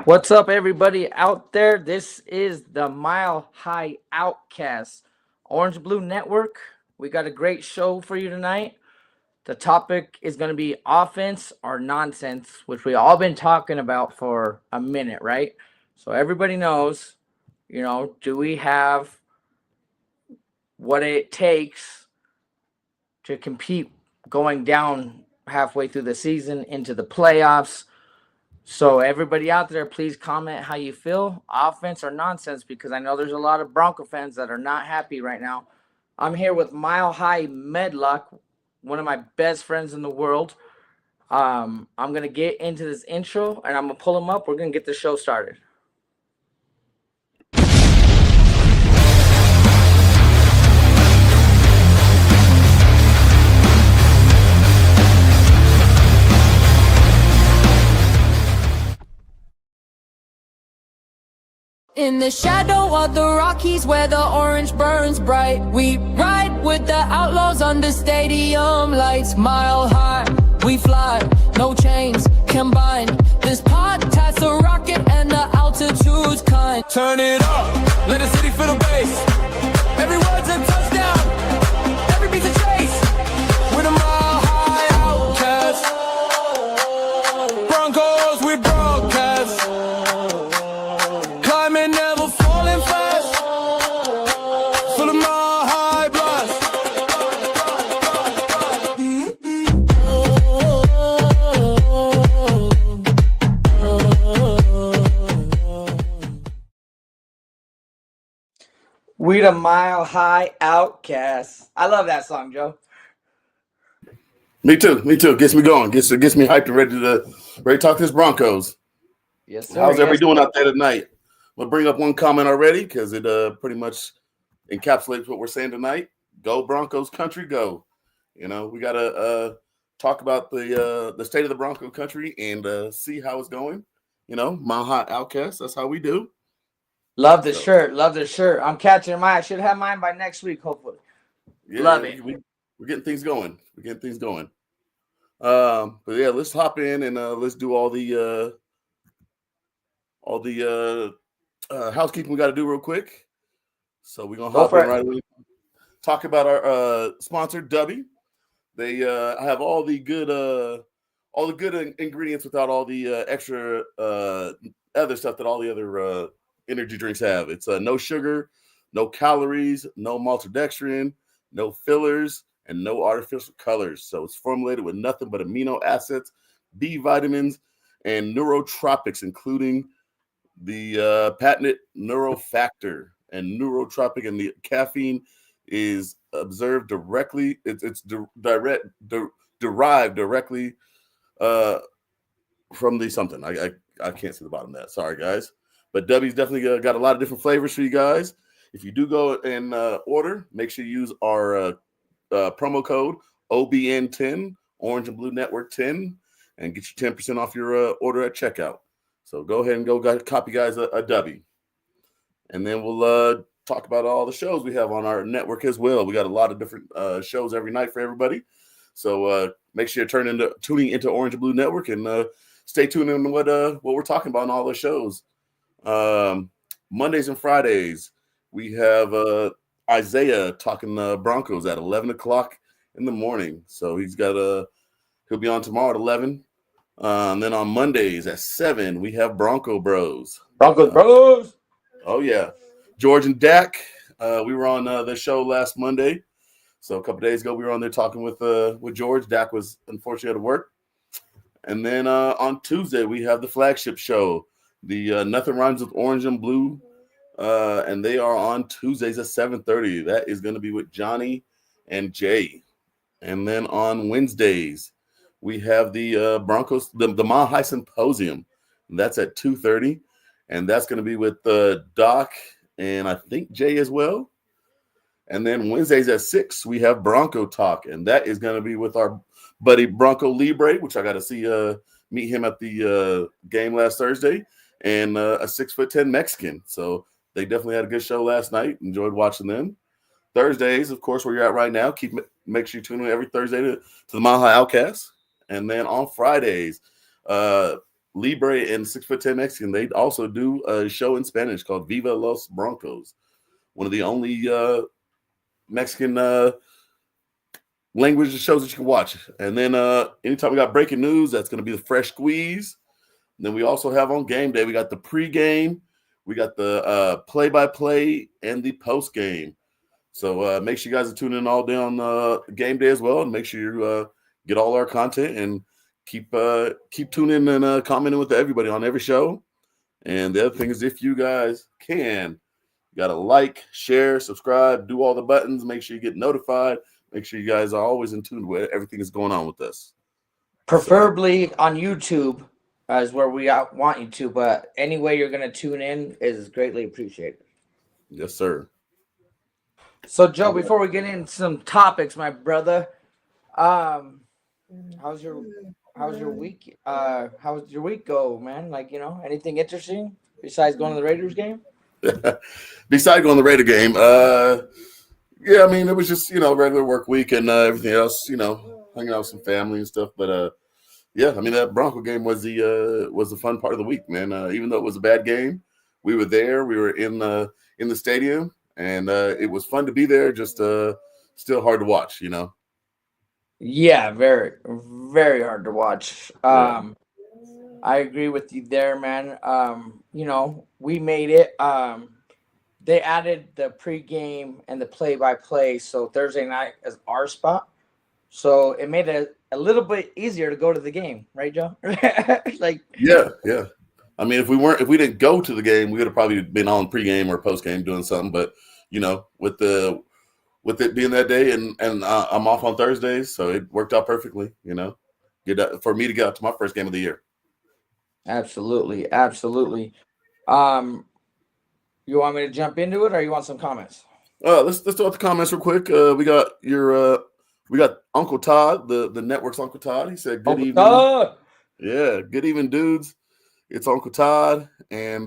What's up, everybody out there? This is the Mile High Outcast Orange Blue Network. We got a great show for you tonight. The topic is going to be offense or nonsense, which we all been talking about for a minute, right? So everybody knows, do we have what it takes to compete going down halfway through the season into the playoffs? So everybody out there, please comment how you feel, offense or nonsense, because I know there's a lot of Bronco fans that are not happy right now. I'm here with Mile High Medlock, one of my best friends in the world. I'm gonna get into this intro and I'm gonna pull him up. We're gonna get the show started. In the shadow of the Rockies where the orange burns bright, we ride with the outlaws under stadium lights. Mile high, we fly, no chains combined. This podcast a rocket and the altitude's kind. Turn it up, let the city feel the bass. Every word's a touchdown, every beat's a chase. We're the Mile High Outkasts. Broncos, we broadcast. Climbing, never falling fast. Full of Mile High blast. We the Mile High Outcasts. I love that song, Joe. Me too. Gets me going. Gets me hyped and ready to talk this Broncos. Yes, sir. How's everybody Yes, doing sir. out there tonight? We'll bring up one comment already because it pretty much encapsulates what we're saying tonight. Go Broncos country, go. We gotta talk about the state of the Bronco country and see how it's going. Mile High Outcast. That's how we do. Love the shirt. Love the shirt. I'm catching mine. I should have mine by next week, hopefully. Love it. We're getting things going. But yeah, let's hop in and let's do all the housekeeping we got to do real quick. So we're gonna hop in right away. Talk about our sponsor, Dubby. They have all the good ingredients without all the extra other stuff that all the other energy drinks have. It's no sugar, no calories, no maltodextrin, no fillers, and no artificial colors. So it's formulated with nothing but amino acids, B vitamins, and neurotropics, including the patented neurofactor and neurotropic, and the caffeine is observed directly. It's derived directly from the something. I can't see the bottom of that. Sorry, guys. But W's definitely got a lot of different flavors for you guys. If you do go and order, make sure you use our promo code OBN10, Orange and Blue Network 10, and get you 10% off your order at checkout. So go ahead and go copy, guys, a W. And then we'll talk about all the shows we have on our network as well. We got a lot of different shows every night for everybody. So make sure you're tuning into Orange and Blue Network and stay tuned in what we're talking about in all the shows. Mondays and Fridays, we have Isaiah talking Broncos at 11 o'clock in the morning. So he'll be on tomorrow at 11. And then on Mondays at 7, we have Bronco Bros. Broncos Bros. Oh, yeah. George and Dak, we were on the show last Monday. So a couple days ago, we were on there talking with George. Dak was unfortunately at work. And then on Tuesday, we have the flagship show, the Nothing Rhymes with Orange and Blue. And they are on Tuesdays at 7:30. That is going to be with Johnny and Jay. And then on Wednesdays, we have the Broncos, the Mile High Symposium. And that's at 2:30. And that's going to be with Doc and I think Jay as well. And then Wednesdays at 6, we have Bronco Talk. And that is going to be with our buddy Bronco Libre, which I got to meet him at the game last Thursday, and a 6'10" Mexican. So they definitely had a good show last night. Enjoyed watching them. Thursdays, of course, where you're at right now. Make sure you tune in every Thursday to the Mile High Outcast. And then on Fridays, Libre and 6'10" Mexican, they also do a show in Spanish called Viva Los Broncos. One of the only Mexican language shows that you can watch. And then anytime we got breaking news, that's going to be the Fresh Squeeze. And then we also have on game day, we got the pregame, we got the play-by-play, and the post-game. So make sure you guys are tuning in all day on game day as well, and make sure you get all our content and keep tuning in and commenting with everybody on every show. And the other thing is, if you guys can, you got to like, share, subscribe, do all the buttons. Make sure you get notified. Make sure you guys are always in tune with everything that's going on with us. Preferably on YouTube is where we want you to, but any way you're going to tune in is greatly appreciated. Yes, sir. So, Joe, before we get into some topics, my brother, how's your week? How's your week go, man? Like, you know, anything interesting besides going to the Raiders game? Besides going to the Raider game, yeah, I mean, it was just, you know, regular work week and everything else, you know, hanging out with some family and stuff. But yeah, I mean, that Bronco game was the fun part of the week, man. Even though it was a bad game, we were there. We were in the stadium, and it was fun to be there. Just still hard to watch, you know. Yeah, very, very hard to watch. Yeah. I agree with you there, man. You know, we made it. They added the pregame and the play-by-play, so Thursday night is our spot. So it made it a little bit easier to go to the game, right, Joe? Like, yeah. I mean, if we didn't go to the game, we would have probably been on pregame or postgame doing something. But you know, with it being that day, and I'm off on Thursdays, so it worked out perfectly. You know, for me to get out to my first game of the year. absolutely. You want me to jump into it, or you want some comments? Let's throw out the comments real quick. We got Uncle Todd, the network's Uncle Todd. He said, "Good evening." Todd! Yeah, good evening, dudes. It's Uncle Todd and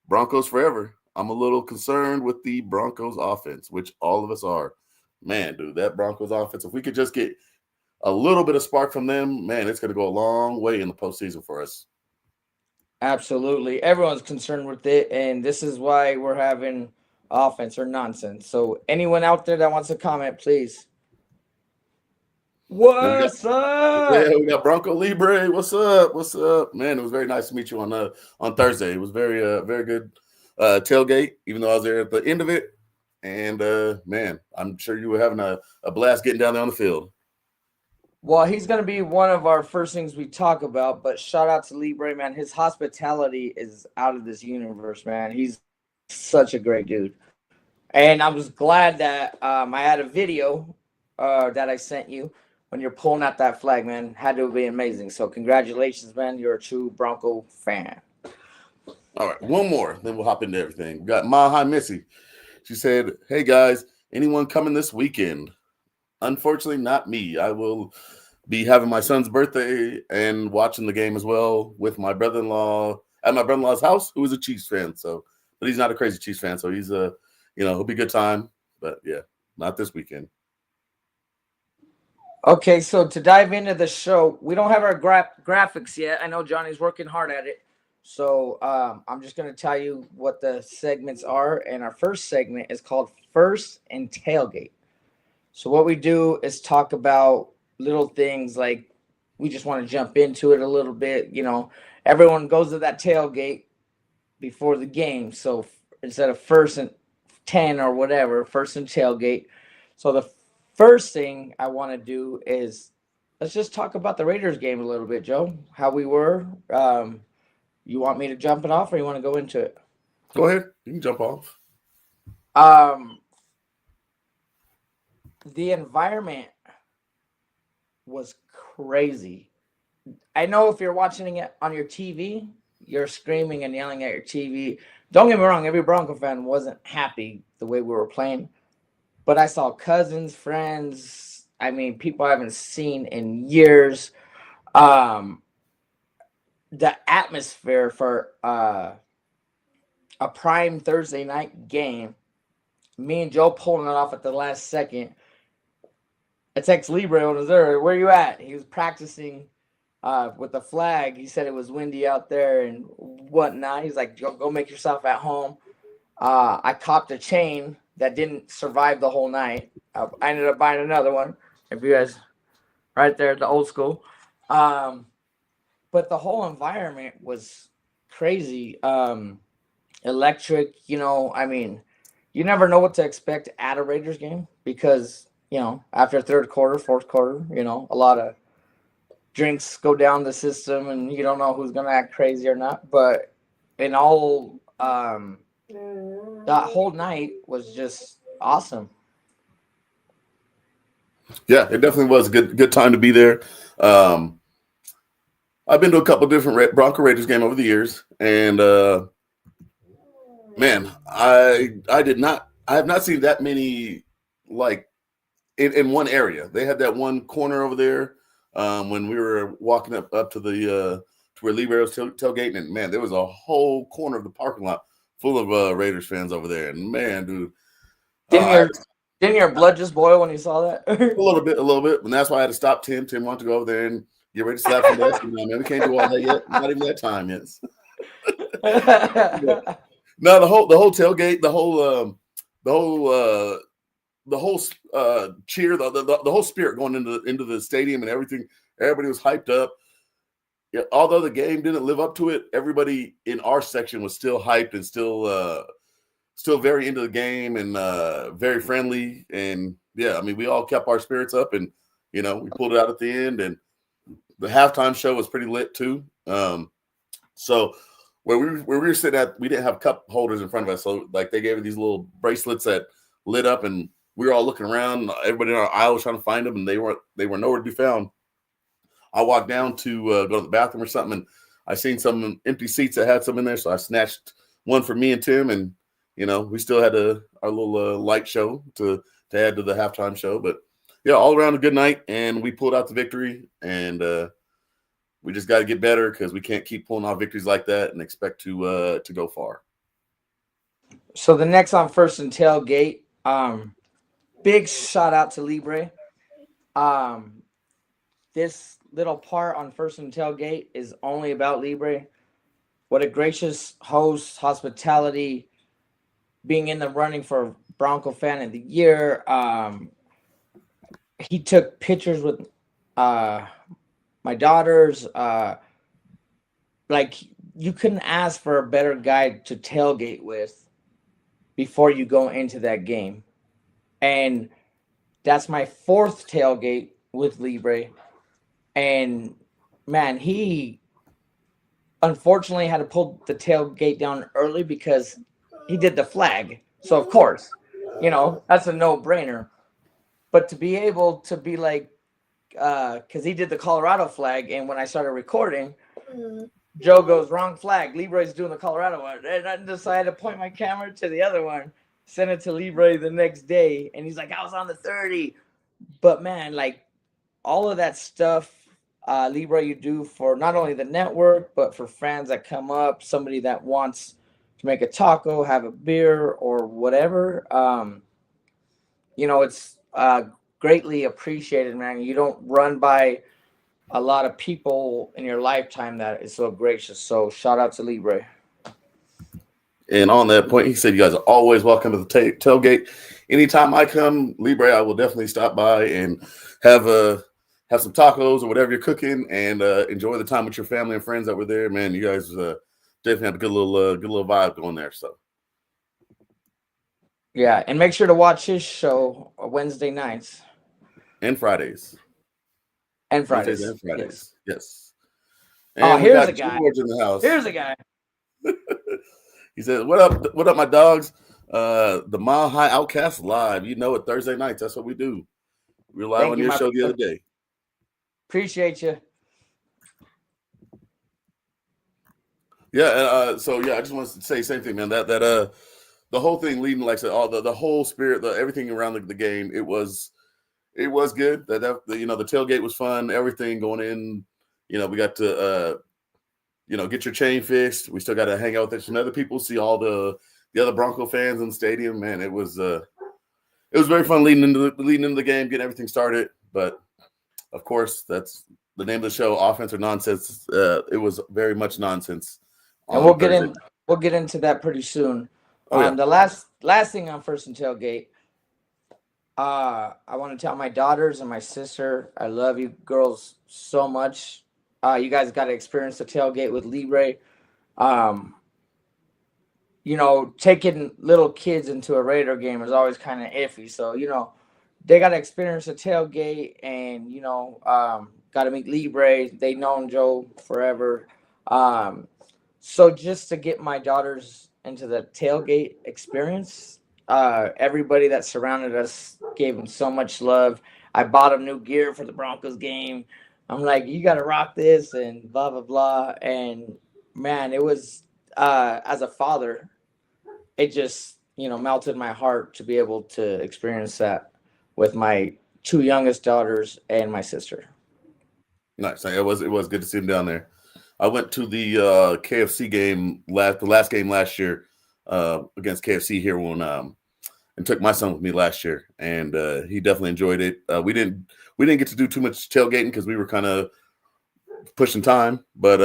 Broncos forever. I'm a little concerned with the Broncos offense, which all of us are. Man, dude, that Broncos offense, if we could just get a little bit of spark from them, man, it's going to go a long way in the postseason for us. Absolutely. Everyone's concerned with it, and this is why we're having offense or nonsense. So anyone out there that wants to comment, please. What's up? Yeah, we got Bronco Libre. What's up? What's up? Man, it was very nice to meet you on Thursday. It was very good tailgate, even though I was there at the end of it. And man, I'm sure you were having a blast getting down there on the field. Well, he's going to be one of our first things we talk about, but shout out to Libre, man. His hospitality is out of this universe, man. He's such a great dude. And I was glad that I had a video that I sent you when you're pulling out that flag, man. Had to be amazing. So congratulations, man. You're a true Bronco fan. All right, one more, then we'll hop into everything. We got Mahi Missy. She said, "Hey, guys, anyone coming this weekend?" Unfortunately, not me. I will be having my son's birthday and watching the game as well with my brother-in-law at my brother-in-law's house, who is a Chiefs fan. So, but he's not a crazy Chiefs fan, so he's it'll be a good time. But yeah, not this weekend. Okay, so to dive into the show, we don't have our graphics yet. I know Johnny's working hard at it. So I'm just going to tell you what the segments are. And our first segment is called First and Tailgate. So what we do is talk about little things like we just want to jump into it a little bit. You know, everyone goes to that tailgate before the game. So instead of first and 10 or whatever, first and tailgate. So the first thing I want to do is let's just talk about the Raiders game a little bit, Joe. How we were. You want me to jump it off, or you want to go into it? Go ahead. You can jump off. The environment was crazy. I know if you're watching it on your TV, you're screaming and yelling at your TV. Don't get me wrong, every Bronco fan wasn't happy the way we were playing. But I saw cousins, friends, I mean, people I haven't seen in years. The atmosphere for a prime Thursday night game, me and Joe pulling it off at the last second. I text Libre when I was there, where you at? He was practicing with the flag. He said it was windy out there and whatnot. He's like, go make yourself at home. I copped a chain that didn't survive the whole night. I ended up buying another one. If you guys, right there, the old school. But the whole environment was crazy. Electric, I mean, you never know what to expect at a Raiders game because, after third quarter, fourth quarter, a lot of drinks go down the system and you don't know who's going to act crazy or not. But in all, that whole night was just awesome. Yeah, it definitely was a good time to be there. I've been to a couple different Bronco Raiders game over the years, and man, I have not seen that many like in one area. They had that one corner over there when we were walking up to the to where Lee Barrow's tailgating, and man, there was a whole corner of the parking lot full of Raiders fans over there. And man, dude, didn't your blood just boil when you saw that? a little bit, and that's why I had to stop Tim. Tim wanted to go over there and get ready to slap some dust. Man, we can't do all that yet. Not even that time yet. No, the whole tailgate, the whole cheer, the whole spirit going into the stadium and everything. Everybody was hyped up. Yeah, although the game didn't live up to it, everybody in our section was still hyped and still very into the game and very friendly. And yeah, I mean, we all kept our spirits up, and we pulled it out at the end. And the halftime show was pretty lit too. So where we were sitting at, we didn't have cup holders in front of us, so like they gave us these little bracelets that lit up, and we were all looking around. Everybody in our aisle was trying to find them, and they were nowhere to be found. I walked down to go to the bathroom or something, and I seen some empty seats that had some in there, so I snatched one for me and Tim, and we still had our little light show to add to the halftime show. But yeah, all around a good night, and we pulled out the victory, and we just got to get better because we can't keep pulling off victories like that and expect to go far. So the next on First and Tailgate, big shout out to Libre. This little part on First and Tailgate is only about Libre. What a gracious host, hospitality, being in the running for Bronco Fan of the Year. He took pictures with my daughters. Like, you couldn't ask for a better guy to tailgate with before you go into that game. And that's my fourth tailgate with Libre. And man, he unfortunately had to pull the tailgate down early because he did the flag. So of course, that's a no-brainer. But to be able to be like, because he did the Colorado flag, and when I started recording, Joe goes, wrong flag. Libre's doing the Colorado one. And I decided to point my camera to the other one, send it to Libre the next day. And he's like, I was on the 30. But man, like all of that stuff, Libre, you do for not only the network, but for fans that come up, somebody that wants to make a taco, have a beer, or whatever. It's greatly appreciated, man. You don't run by a lot of people in your lifetime that is so gracious. So shout out to Libre. And on that point, he said, you guys are always welcome to the tailgate. Anytime I come, Libre, I will definitely stop by and have some tacos or whatever you're cooking, and enjoy the time with your family and friends that were there. Man, you guys definitely have a good little vibe going there. So yeah, and make sure to watch his show Wednesday nights and Fridays. And Fridays. Wednesdays and Fridays. Yes. And here's a guy. George in the house. Here's a guy. He says, "What up, my dogs? The Mile High Outkasts live. You know it, Thursday nights. That's what we do. We were live on your show the other day. Appreciate you." Yeah. So yeah, I just wanted to say the same thing, man. That the whole thing leading, like I said, all the whole spirit, everything around the game, it was good. The tailgate was fun. Everything going in, we got to get your chain fixed. We still got to hang out with some other people, see all the other Bronco fans in the stadium. Man, it was very fun leading into the game, getting everything started. But of course, that's the name of the show, Offense or Nonsense. It was very much nonsense. And we'll get into that pretty soon. Oh, yeah. The last thing on First and Tailgate, I want to tell my daughters and my sister, I love you girls so much. You guys got to experience the tailgate with Libre. You know, taking little kids into a Raider game is always kind of iffy. So, you know, they got to experience a tailgate and, you know, got to meet Libre. They known Joe forever. So just to get my daughters into the tailgate experience, everybody that surrounded us gave them so much love. I bought them new gear for the Broncos game. I'm like, you got to rock this and blah, blah, blah. And, man, it was, as a father, it just, you know, melted my heart to be able to experience that with my two youngest daughters and my sister. Nice. It was good to see him down there. I went to the KFC game the last game last year against KFC here when and took my son with me last year, and he definitely enjoyed it. We didn't get to do too much tailgating because we were kind of pushing time, but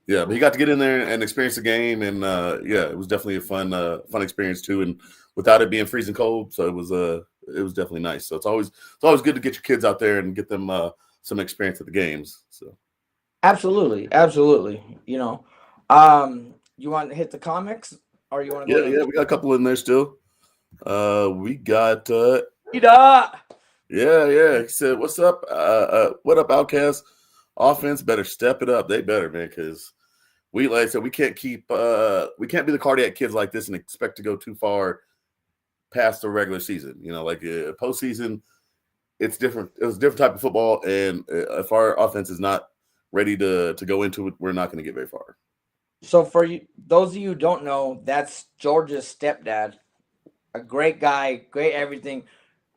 yeah, but he got to get in there and experience the game, and yeah, it was definitely a fun experience too. And without it being freezing cold, so it was definitely nice. So it's always good to get your kids out there and get them some experience at the games. So absolutely. You know, you want to hit the comics, or you want to go? Yeah, we got a couple in there still. We got yeah. He said, "What's up? What up, Outkasts? Offense better step it up. They better, man, because we, like I said, we can't be the cardiac kids like this and expect to go too far past the regular season. You know, like postseason, it's different. It was a different type of football, and if our offense is not ready to go into it, we're not going to get very far." So for you, those of you who don't know, that's George's stepdad. A great guy, great everything.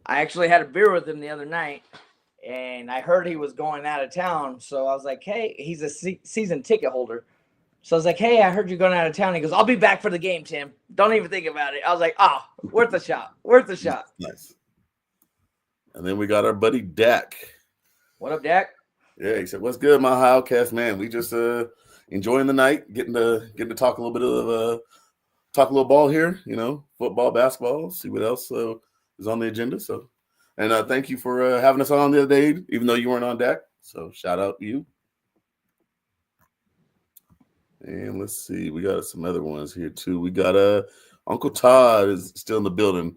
I actually had a beer with him the other night, and I heard he was going out of town. So I was like, hey, he's a season ticket holder. So I was like, hey, I heard you're going out of town. He goes, I'll be back for the game, Tim. Don't even think about it. I was like, worth a shot. Nice. And then we got our buddy Dak. What up, Dak? Yeah, he said, what's good, my Outcast, man? We just enjoying the night, getting to talk a little bit of talk a little ball here, you know, football, basketball, see what else is on the agenda. So, and thank you for having us on the other day, even though you weren't on deck. So shout out to you. And let's see, we got some other ones here too. We got Uncle Todd is still in the building.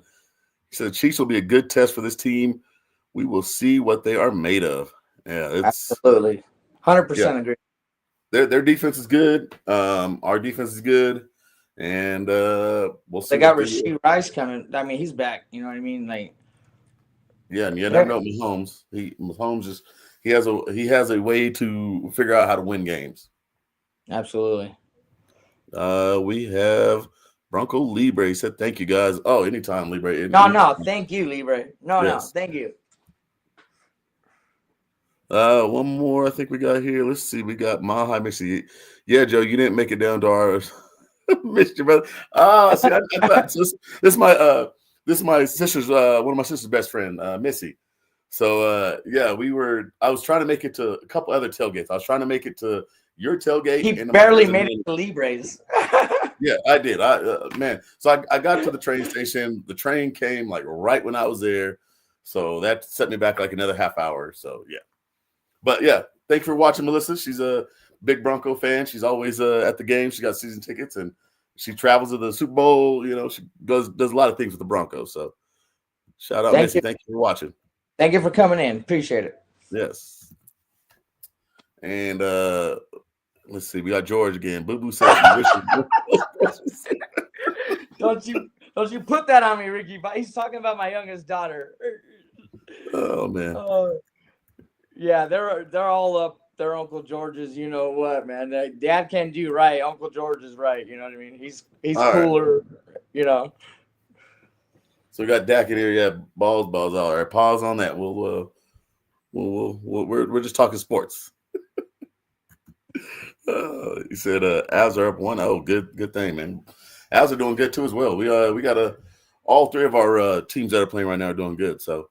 He said the Chiefs will be a good test for this team. We will see what they are made of. Yeah, it's absolutely 100% agree. Their defense is good. Our defense is good. And we'll see. They got Rashee Rice coming. I mean, he's back. You know what I mean? Like, yeah, and you never know Mahomes. Mahomes he has a way to figure out how to win games. Absolutely. We have Bronco Libre. He said, "Thank you, guys." Oh, anytime, Libre. No, thank you, Libre. No, thank you. One more I think we got here. Let's see. We got Mahai Missy. Yeah, Joe, you didn't make it down to ours. Missed you, brother. See, this is my sister's one of my sister's best friend, Missy. So yeah, I was trying to make it to a couple other tailgates. I was trying to make it to your tailgate. He barely made it to Libre's. Yeah, I did. Man. So I got to the train station. The train came like right when I was there. So that set me back like another half hour. So yeah. But yeah, thank you for watching, Melissa. She's a big Bronco fan. She's always at the game. She got season tickets and she travels to the Super Bowl. You know, she does a lot of things with the Broncos. So shout out, Missy. Thank you for watching. Thank you for coming in. Appreciate it. Yes. And let's see. We got George again. Boo Boo says Don't you put that on me, Ricky. But he's talking about my youngest daughter. Oh man. Yeah, they're all up. They're Uncle George's. You know what, man? Dad can do right. Uncle George is right. You know what I mean? He's all cooler. Right. You know. So we got Dak in here. Yeah, balls. All right, pause on that. We're just talking sports. He said, "Avs are up 1-0. Good thing, man. Avs are doing good too as well. We got all three of our teams that are playing right now are doing good. So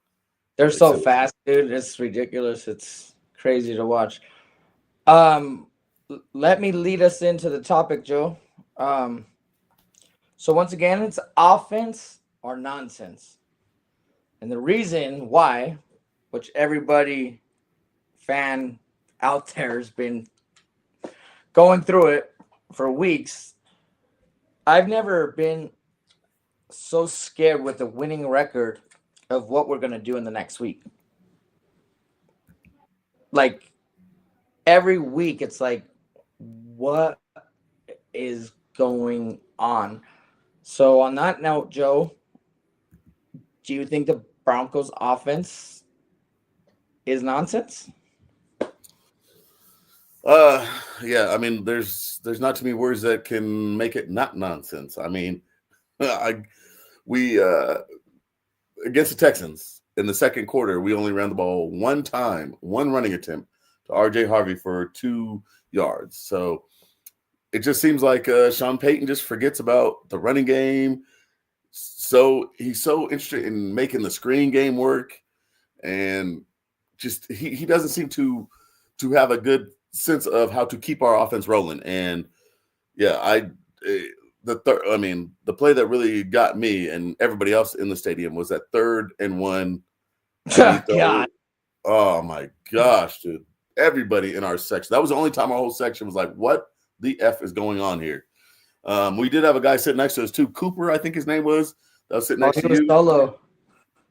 They're so fast, dude. It's ridiculous. It's crazy to watch. Let me lead us into the topic, Joe. So once again, it's offense or nonsense. And the reason why, which everybody fan out there has been going through it for weeks, I've never been so scared with the winning record of what we're going to do in the next week. Like every week, it's like, what is going on? So on that note, Joe, do you think the Broncos offense is nonsense? Yeah, I mean, there's not too many words that can make it not nonsense. I mean, we against the Texans in the second quarter, we only ran the ball one time, one running attempt to RJ Harvey for 2 yards. So it just seems like Sean Payton just forgets about the running game. So he's so interested in making the screen game work, and just he doesn't seem to have a good sense of how to keep our offense rolling. And yeah, the play that really got me and everybody else in the stadium was that 3rd and 1. God. Oh my gosh, dude. Everybody in our section. That was the only time our whole section was like, what the F is going on here? We did have a guy sitting next to us too. Cooper, I think his name was. That was sitting next to you. Solo.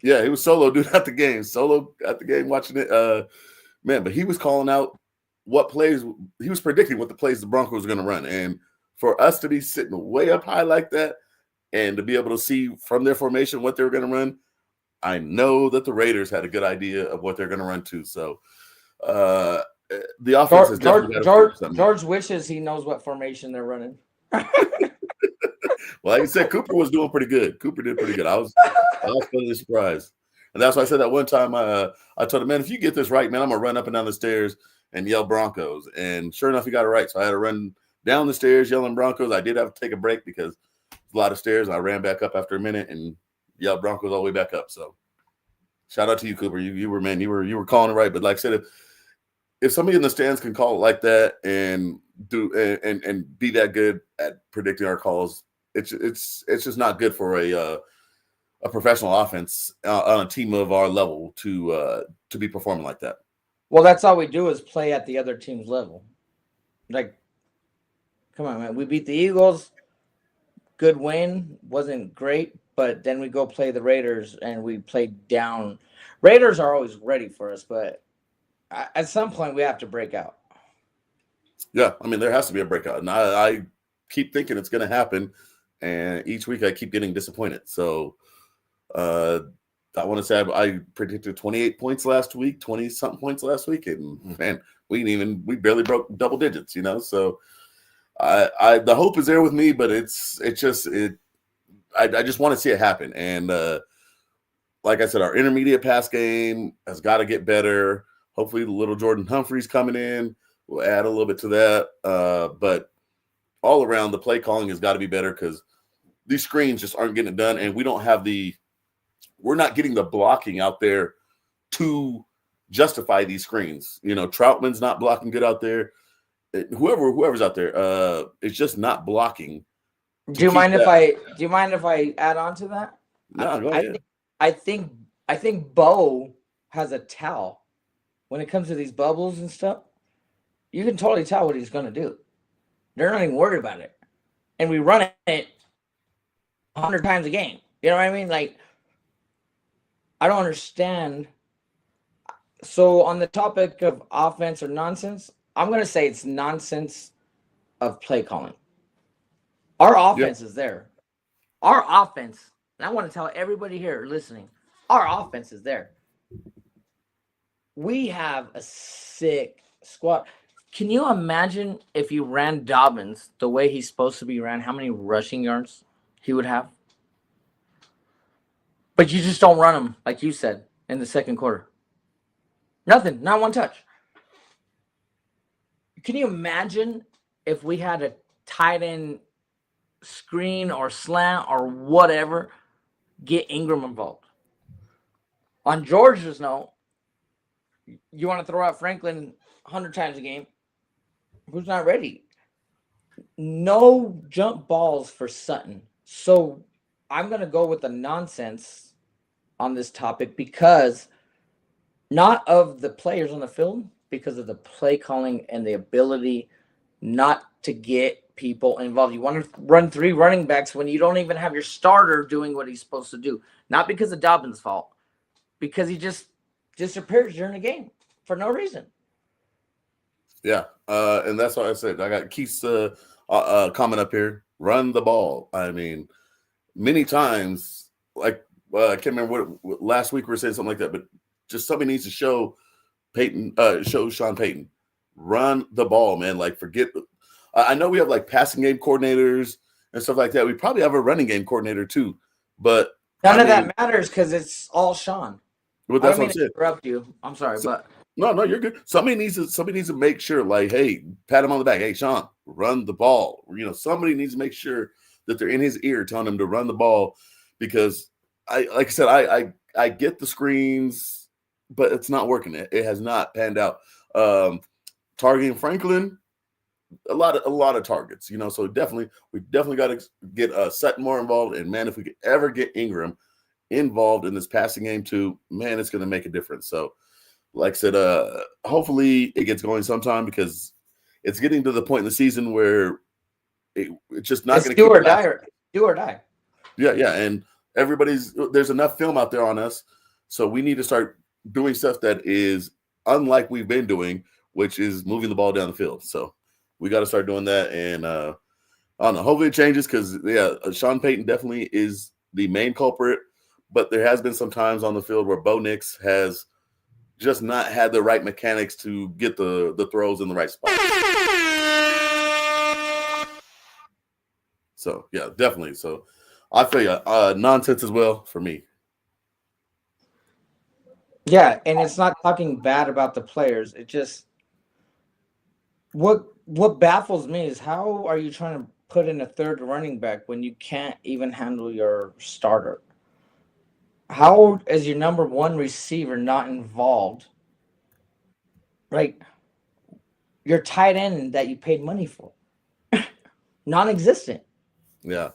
Yeah, he was solo, dude, at the game. Solo at the game watching it. Man, but he was calling out what plays. He was predicting what the plays the Broncos were going to run. And for us to be sitting way up high like that and to be able to see from their formation what they were going to run, I know that the Raiders had a good idea of what they're going to run too. So the offense is definitely George wishes he knows what formation they're running. Well, like I said, Cooper was doing pretty good. Cooper did pretty good. I was pleasantly surprised. And that's why I said that one time I told him, man, if you get this right, man, I'm going to run up and down the stairs and yell Broncos. And sure enough, he got it right. So I had to run down the stairs yelling Broncos. I did have to take a break because there's a lot of stairs. And I ran back up after a minute and yelled Broncos all the way back up. So shout out to you, Cooper. You were calling it right. But like I said, if somebody in the stands can call it like that and do and be that good at predicting our calls, it's just not good for a professional offense on a team of our level to be performing like that. Well, that's all we do is play at the other team's level. Like, come on, man. We beat the Eagles. Good win. Wasn't great, but then we go play the Raiders and we played down. Raiders are always ready for us, but at some point we have to break out. Yeah, I mean, there has to be a breakout. And I keep thinking it's going to happen. And each week I keep getting disappointed. So I want to say I predicted 28 points last week, 20-something points last week. And, man, we barely broke double digits, you know. So the hope is there with me, but I just want to see it happen. And like I said, our intermediate pass game has got to get better. Hopefully the little Jordan Humphreys coming in will add a little bit to that. But all around, the play calling has got to be better because these screens just aren't getting it done. And we're not getting the blocking out there to justify these screens. You know, Troutman's not blocking good out there. Whoever's out there, it's just not blocking. Do you mind if I add on to that? No, go ahead. I think Bo has a tell when it comes to these bubbles and stuff. You can totally tell what he's going to do. They're not even worried about it, and we run it 100 times a game. You know what I mean? Like, I don't understand. So on the topic of offense or nonsense, I'm going to say it's nonsense of play calling. Our offense is there. Our offense, and I want to tell everybody here listening, our offense is there. We have a sick squad. Can you imagine if you ran Dobbins the way he's supposed to be ran, how many rushing yards he would have? But you just don't run him, like you said, in the second quarter. Nothing, not one touch. Can you imagine if we had a tight end screen or slant or whatever, get Ingram involved? On George's note, you want to throw out Franklin 100 times a game. Who's not ready? No jump balls for Sutton. So I'm going to go with the nonsense on this topic because not of the players on the field, because of the play calling and the ability not to get people involved. You want to run 3 running backs when you don't even have your starter doing what he's supposed to do. Not because of Dobbins' fault, because he just disappears during the game for no reason. Yeah, and that's why I said I got Keith's comment up here. Run the ball. I mean, many times, like I can't remember what last week we were saying something like that, but just somebody needs to show Sean Payton, run the ball, man. Like forget. I know we have like passing game coordinators and stuff like that. We probably have a running game coordinator too, but none of that matters because it's all Sean. But that's what I'm saying. Interrupt you. I'm sorry, but. No, you're good. Somebody needs to make sure, like, hey, pat him on the back. Hey, Sean, run the ball. Somebody needs to make sure that they're in his ear telling him to run the ball, because I get the screens, but it's not working. It has not panned out. Targeting Franklin, a lot of targets. So we definitely got to get Sutton more involved. And man, if we could ever get Ingram involved in this passing game too, man, it's going to make a difference. So. Like I said, hopefully it gets going sometime, because it's getting to the point in the season where it's just not going to do or die. Do or die. Yeah, and there's enough film out there on us, so we need to start doing stuff that is unlike we've been doing, which is moving the ball down the field. So we got to start doing that, and I don't know. Hopefully it changes, because Sean Payton definitely is the main culprit, but there has been some times on the field where Bo Nix has just not had the right mechanics to get the throws in the right spot. So, yeah, definitely. So, I feel you. Nonsense as well for me. Yeah, and it's not talking bad about the players. It just what baffles me is how are you trying to put in a third running back when you can't even handle your starter? How is your number 1 receiver not involved? Like your tight end that you paid money for, non-existent. Yeah.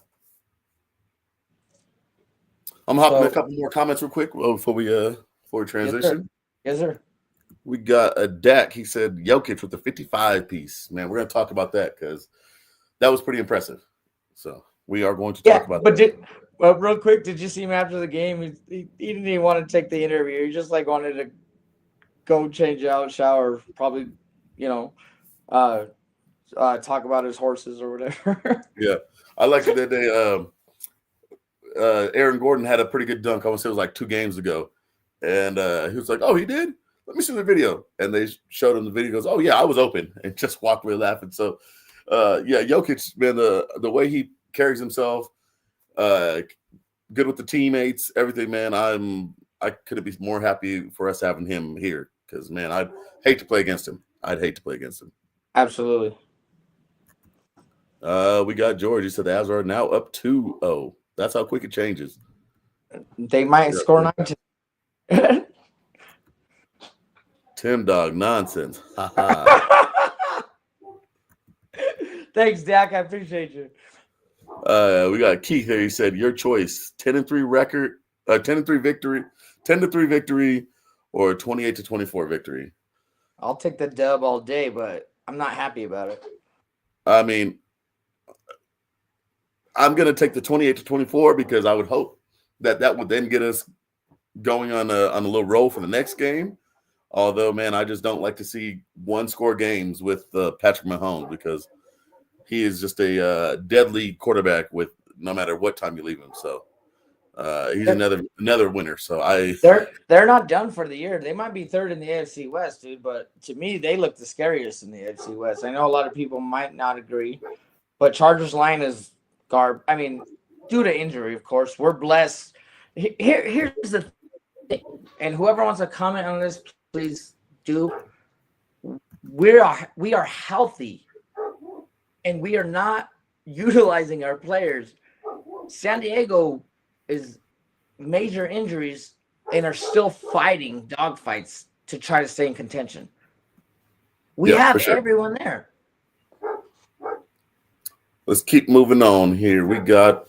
I'm hopping a couple more comments real quick before we transition. Yes, sir. We got a Dak. He said Jokic with the 55 piece. Man, we're going to talk about that because that was pretty impressive. So we are going to talk about that. Well, real quick, did you see him after the game? He didn't even want to take the interview. He just wanted to go change out, shower, probably, talk about his horses or whatever. Yeah, I like it that day. Aaron Gordon had a pretty good dunk. I want to say it was like 2 games ago, and he was like, "Oh, he did? Let me see the video." And they showed him the video. He goes, "Oh yeah, I was open," and just walked away laughing. So, Jokic, man, the way he carries himself. Good with the teammates, everything, man. I couldn't be more happy for us having him here, because man, I'd hate to play against him. Absolutely. We got George. He said the Avs are now up 2-0. That's how quick it changes. They might score 9. TimDawg nonsense. Thanks, Dak. I appreciate you. We got Keith here. He said, "Your choice: 10-3 record, 10-3 victory, 10-3 victory, or 28-24 victory." I'll take the dub all day, but I'm not happy about it. I mean, I'm gonna take the 28-24 because I would hope that would then get us going on a little roll for the next game. Although, man, I just don't like to see 1-score games with Patrick Mahomes, because he is just a deadly quarterback with no matter what time you leave him. So he's another winner. So they're not done for the year. They might be 3rd in the AFC West, dude. But to me, they look the scariest in the AFC West. I know a lot of people might not agree, but Chargers line is I mean, due to injury, of course. We're blessed. Here's the thing, and whoever wants to comment on this, please do. We are healthy. And we are not utilizing our players. San Diego is major injuries, and are still fighting dog fights to try to stay in contention. We Yeah, have for sure. everyone there. Let's keep moving on here. We got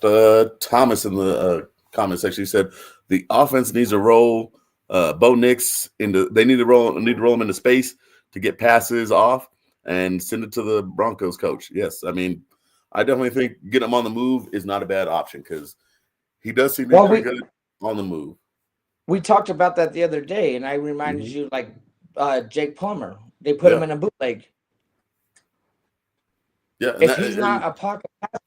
Thomas in the comment section. He said the offense needs to roll Bo Nix into. They need to roll him into space to get passes off and send it to the Broncos coach. Yes, I mean, I definitely think getting him on the move is not a bad option because he does seem to be pretty good on the move. We talked about that the other day, and I reminded you like Jake Plummer. They put him in a bootleg. Yeah, if he's not a pocket passer.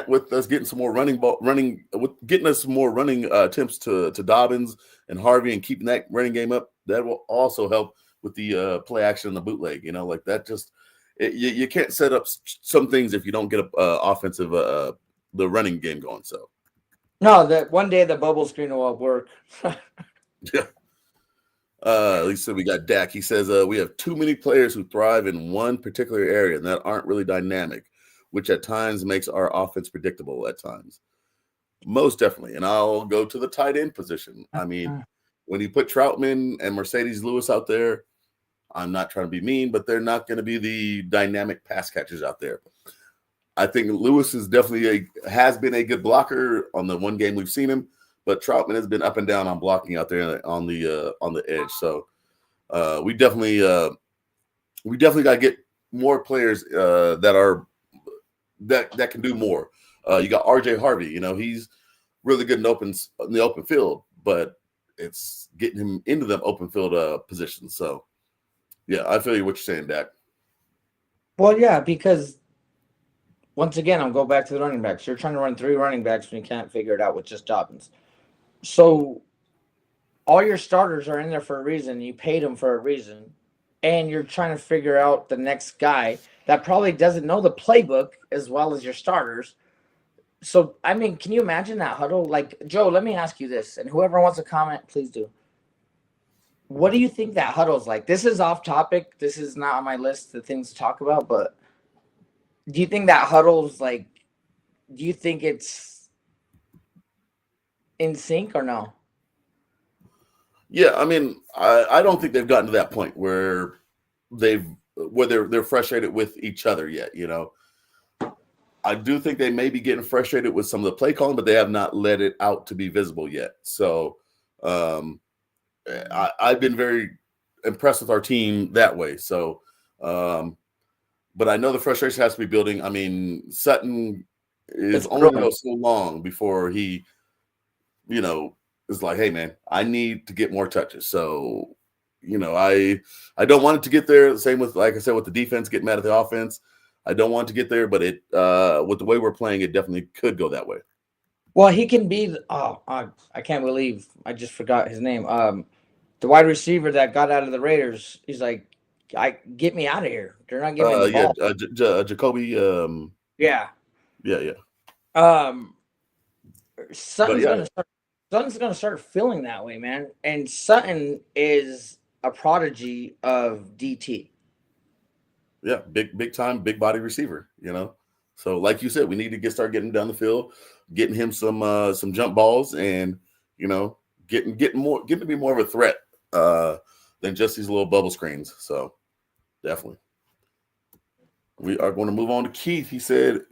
With us getting some more getting us some more running attempts to Dobbins and Harvey and keeping that running game up, that will also help with the play action and the bootleg. You know, like that. Just you can't set up some things if you don't get a offensive the running game going. So no, that one day the bubble screen will work. Yeah. Lisa, we got Dak. He says we have too many players who thrive in one particular area and that aren't really dynamic, which at times makes our offense predictable at times. Most definitely. And I'll go to the tight end position. I mean, when you put Troutman and Mercedes Lewis out there, I'm not trying to be mean, but they're not going to be the dynamic pass catchers out there. I think Lewis is definitely has been a good blocker on the one game we've seen him, but Troutman has been up and down on blocking out there on the edge. So we definitely got to get more players that can do more. You got RJ Harvey. You know, he's really good in the open field, but it's getting him into them open field positions. So yeah, I feel you what you're saying, Dak. Well, yeah, because once again, I'll go back to the running backs. You're trying to run 3 running backs when you can't figure it out with just Dobbins. So all your starters are in there for a reason. You paid them for a reason. And you're trying to figure out the next guy that probably doesn't know the playbook as well as your starters. So, I mean, can you imagine that huddle? Like, Joe, let me ask you this, and whoever wants to comment, please do. What do you think that huddle's like? This is off topic. This is not on my list of things to talk about, but do you think that huddle's like, do you think it's in sync or no? Yeah, I mean, I don't think they've gotten to that point where they're frustrated with each other yet. You know, I do think they may be getting frustrated with some of the play calling, but they have not let it out to be visible yet. So I've been very impressed with our team that way. So, but I know the frustration has to be building. I mean, Sutton is only going to go so long before he, you know, is like, hey, man, I need to get more touches. So, you know, I don't want it to get there. Same with, like I said, with the defense, getting mad at the offense. I don't want it to get there, but it with the way we're playing, it definitely could go that way. Well, he can be I can't believe I just forgot his name. The wide receiver that got out of the Raiders, he's like, get me out of here. They're not giving me the ball. Jacoby. Yeah. Sutton's gonna start feeling that way, man. And Sutton is a prodigy of DT. Yeah, big time, big body receiver, you know. So like you said, we need to start getting down the field, getting him some jump balls, and you know, getting to be more of a threat than just these little bubble screens. So definitely. We are going to move on to Keith. He said,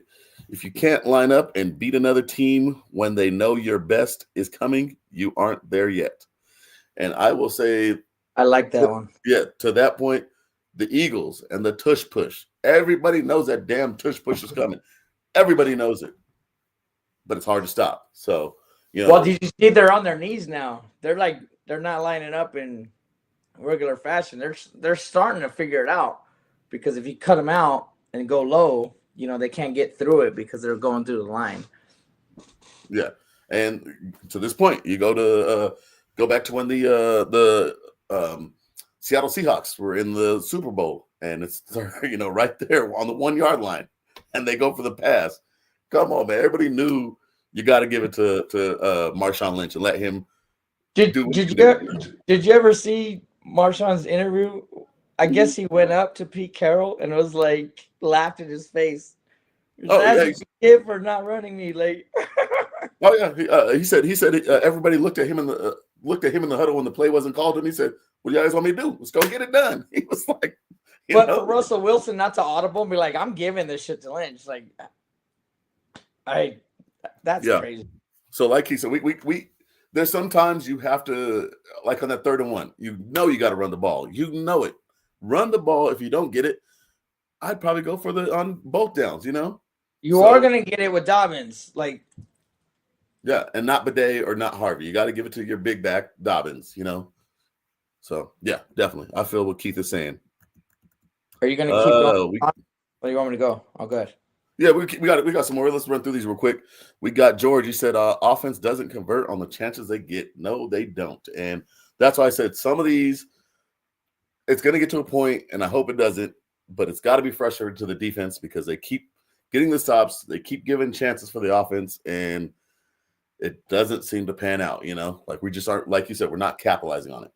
if you can't line up and beat another team when they know your best is coming, you aren't there yet. And I will say, I like that one. Yeah, to that point, the Eagles and the tush push. Everybody knows that damn tush push is coming. Everybody knows it, but it's hard to stop. So, you know. Well, did you see they're on their knees now? They're not lining up in regular fashion. They're starting to figure it out, because if you cut them out and go low, you know, they can't get through it because they're going through the line. Yeah, and to this point, you go back to when the Seattle Seahawks were in the Super Bowl, and it's, you know, right there on the 1 yard line, and they go for the pass. Come on, man! Everybody knew you got to give it to Marshawn Lynch and let him. Did you ever see Marshawn's interview? I guess he went up to Pete Carroll and was like, laughed in his face. Kid for not running me late. Oh yeah, he said everybody looked at him in the huddle when the play wasn't called, and he said, "What do you guys want me to do? Let's go get it done." He was like, but for Russell Wilson not to audible and be like, "I'm giving this shit to Lynch," like, that's crazy. So, like he said, we there's sometimes you have to, like on that 3rd and 1, you got to run the ball. You know it. Run the ball. If you don't get it, I'd probably go for on both downs. You are gonna get it with Dobbins, like. Yeah, and not Bidet or not Harvey. You got to give it to your big back Dobbins. So yeah, definitely. I feel what Keith is saying. Are you gonna keep going? Or do you want me to go? Oh, good. Yeah, we got some more. Let's run through these real quick. We got George. He said offense doesn't convert on the chances they get. No, they don't. And that's why I said some of these, it's going to get to a point, and I hope it doesn't, but it's got to be frustrating to the defense because they keep getting the stops. They keep giving chances for the offense, and it doesn't seem to pan out. Like we just aren't, like you said, we're not capitalizing on it.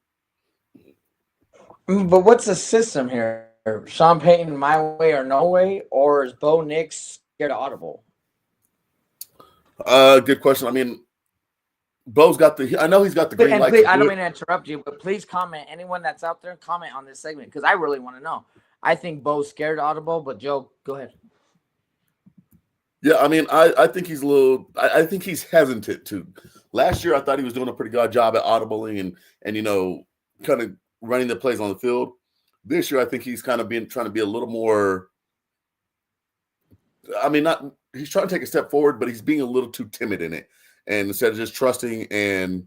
But what's the system here? Sean Payton, my way or no way, or is Bo Nix scared of audible? Good question. I mean, Bo's got I know he's got the green light. Please, I don't mean to interrupt you, but please comment. Anyone that's out there, comment on this segment because I really want to know. I think Bo's scared of audible, but Joe, go ahead. Yeah, I mean, I think he's a little. I think he's hesitant to. Last year, I thought he was doing a pretty good job at audibling and kind of running the plays on the field. This year, I think he's kind of trying to be a little more. I mean, he's trying to take a step forward, but he's being a little too timid in it. And instead of just trusting and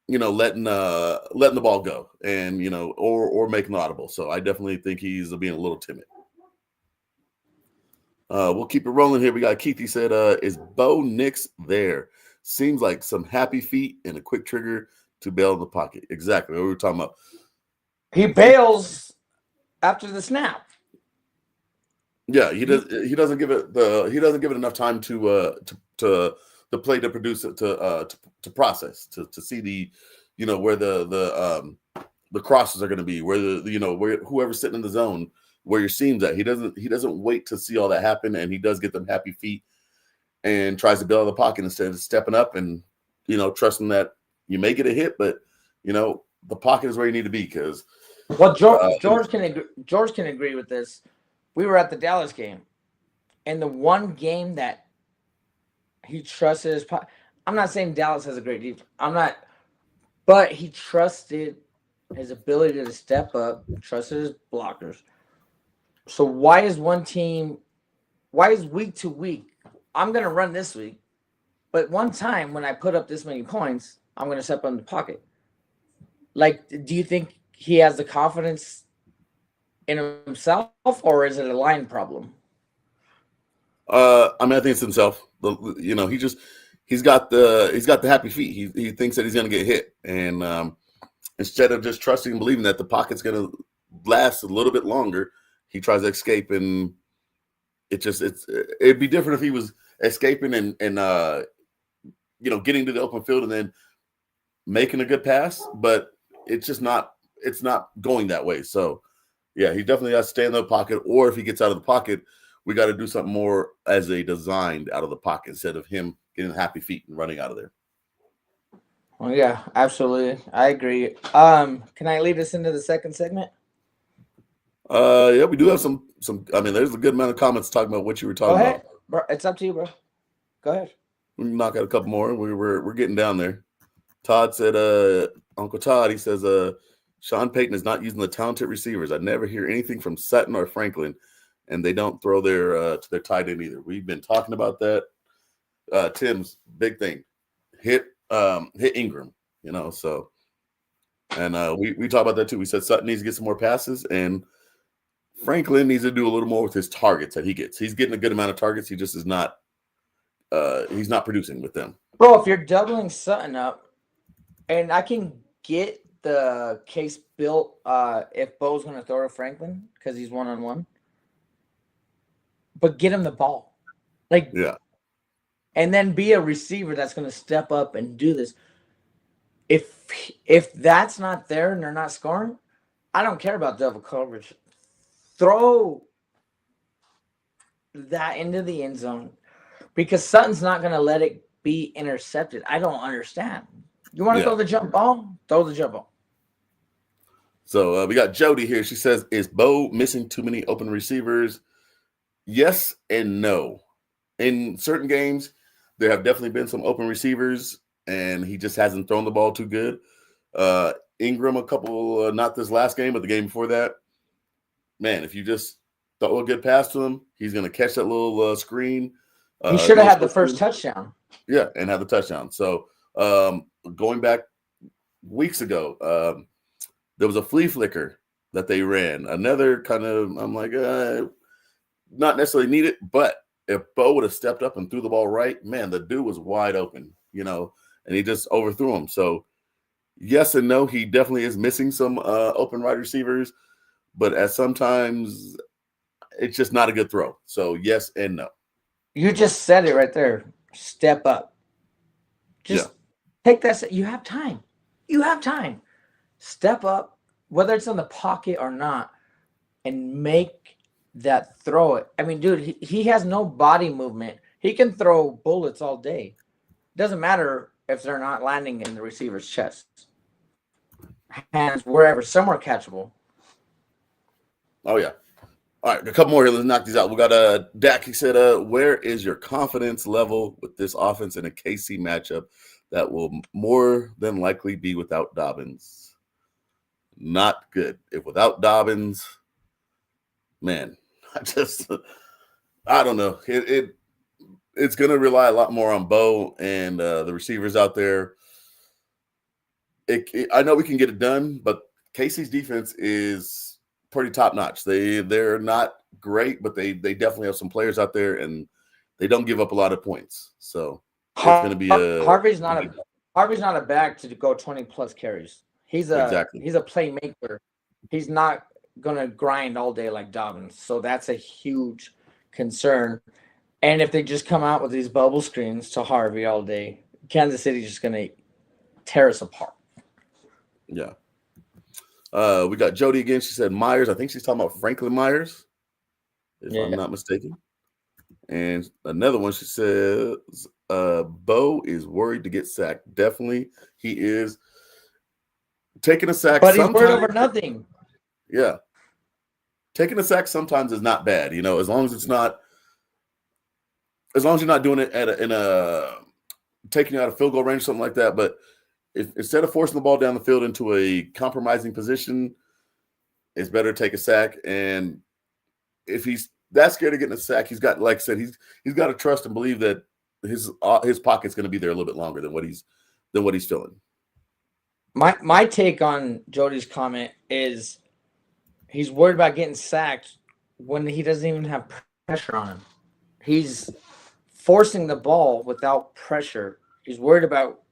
letting the ball go and or making the audible. So I definitely think he's being a little timid. We'll keep it rolling here. We got Keith. He said, "Is Bo Nix there? Seems like some happy feet and a quick trigger to bail in the pocket." Exactly what we were talking about. He bails after the snap. Yeah, he doesn't give it enough time to the play to produce it to process to see the where the crosses are going to be, where where whoever's sitting in the zone, where your seam's at. He doesn't wait to see all that happen, and he does get them happy feet and tries to bail out of the pocket instead of stepping up and trusting that you may get a hit, but the pocket is where you need to be because. Well, George can agree with this. We were at the Dallas game, and the one game that he trusted his pocket. I'm not saying Dallas has a great defense. But he trusted his ability to step up, trusted his blockers. So why is week to week? I'm gonna run this week, but one time when I put up this many points, I'm gonna step in the pocket. Like, do you think he has the confidence in himself, or is it a line problem? I mean, I think it's himself. He's got the happy feet. He thinks that he's going to get hit, and instead of just trusting and believing that the pocket's going to last a little bit longer, he tries to escape, and it'd be different if he was escaping and getting to the open field and then making a good pass, but it's just not. It's not going that way. So, yeah, he definitely has to stay in the pocket. Or if he gets out of the pocket, we got to do something more as a designed out of the pocket instead of him getting happy feet and running out of there. Well, yeah, absolutely. I agree. Can I lead us into the second segment? Yeah, we do have some. I mean, there's a good amount of comments talking about what you were talking about. Bro, it's up to you, bro. Go ahead. We can knock out a couple more. We're getting down there. Todd said, Uncle Todd, he says, Sean Payton is not using the talented receivers. I never hear anything from Sutton or Franklin, and they don't throw to their tight end either. We've been talking about that. Tim's big thing, hit Ingram, So, and we talked about that too. We said Sutton needs to get some more passes, and Franklin needs to do a little more with his targets that he gets. He's getting a good amount of targets. He just is not. He's not producing with them. Bro, if you're doubling Sutton up, and I can get the case built if Bo's going to throw to Franklin because he's one-on-one. But get him the ball. Yeah. And then be a receiver that's going to step up and do this. If that's not there and they're not scoring, I don't care about double coverage. Throw that into the end zone because Sutton's not going to let it be intercepted. I don't understand. You want to Yeah. throw the jump ball? Throw the jump ball. So we got Jody here. She says, is Bo missing too many open receivers? Yes and no. In certain games, there have definitely been some open receivers, and he just hasn't thrown the ball too good. Ingram, a couple, not this last game, but the game before that. Man, if you just throw a good pass to him, he's going to catch that little screen. He should have had the first touchdown. Yeah, and have the touchdown. So going back weeks ago, there was a flea flicker that they ran. Another kind of, I'm like, not necessarily needed, but if Bo would have stepped up and threw the ball right, man, the dude was wide open, and he just overthrew him. So yes and no, he definitely is missing some open wide receivers, but at sometimes it's just not a good throw. So yes and no. You just said it right there. Step up. Just take that. You have time. You have time. Step up, whether it's in the pocket or not, and make that throw. I mean, dude, he has no body movement. He can throw bullets all day. Doesn't matter if they're not landing in the receiver's chest, hands, wherever, somewhere catchable. Oh, yeah. All right, a couple more here. Let's knock these out. We got Dak. He said, where is your confidence level with this offense in a KC matchup that will more than likely be without Dobbins? Not good. If without Dobbins, man, I don't know. It's going to rely a lot more on Bo and the receivers out there. I know we can get it done, but KC's defense is pretty top notch. They're not great, but they definitely have some players out there, and they don't give up a lot of points. So it's going to be Harvey's not a back to go 20 plus carries. He's a playmaker. He's not gonna grind all day like Dobbins. So that's a huge concern. And if they just come out with these bubble screens to Harvey all day, Kansas City's just gonna tear us apart. Yeah. We got Jody again. She said Myers. I think she's talking about Franklin Myers, if I'm not mistaken. And another one, she says, Bo is worried to get sacked. Definitely, he is. Taking a sack, but he's worried over nothing. Yeah, taking a sack sometimes is not bad. As long as you're not doing it in a taking you out of field goal range, something like that. But instead of forcing the ball down the field into a compromising position, it's better to take a sack. And if he's that scared of getting a sack, he's got, like I said, he's got to trust and believe that his pocket's going to be there a little bit longer than what he's feeling. My take on Jody's comment is he's worried about getting sacked when he doesn't even have pressure on him. He's forcing the ball without pressure. He's worried about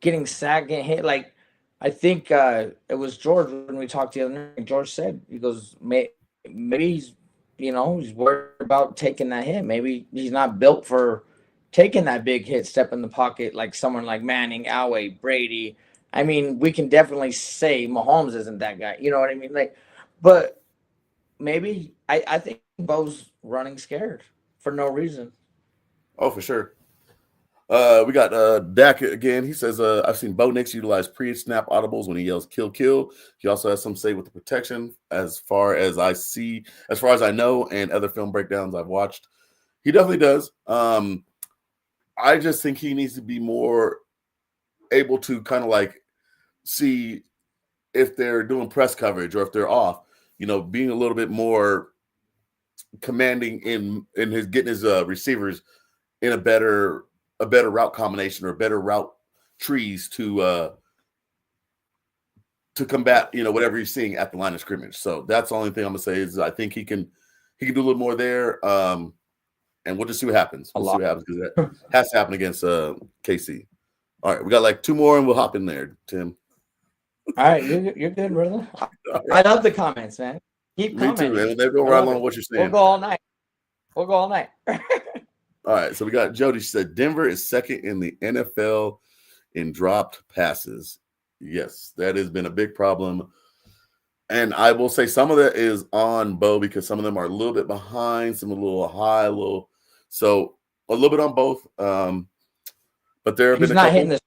getting sacked, getting hit. Like, I think it was George when we talked the other night. George said, he goes, maybe he's, he's worried about taking that hit. Maybe he's not built for taking that big hit, step in the pocket like someone like Manning, Elway, Brady. I mean, we can definitely say Mahomes isn't that guy. You know what I mean? Like, but maybe I think Bo's running scared for no reason. Oh, for sure. We got Dak again. He says, I've seen Bo Nix utilize pre-snap audibles when he yells kill, kill. He also has some say with the protection as far as I know, and other film breakdowns I've watched. He definitely does. I just think he needs to be more able to kind of like see if they're doing press coverage or if they're off, being a little bit more commanding in his getting his receivers in a better route combination or better route trees to combat, whatever he's seeing at the line of scrimmage. So that's the only thing I'm gonna say is I think he can do a little more there. And we'll just see what happens. We'll see what happens because that has to happen against KC. All right, we got like two more and we'll hop in there, Tim. All right, you're good, brother. I love the comments, man. Keep commenting. Me too, man. They go right along what you're saying. We'll go all night. All right, so we got Jody. She said Denver is second in the NFL in dropped passes. Yes, that has been a big problem. And I will say some of that is on Bo because some of them are a little bit behind, some a little high, so a little bit on both. But there have He's been a not couple. hitting the.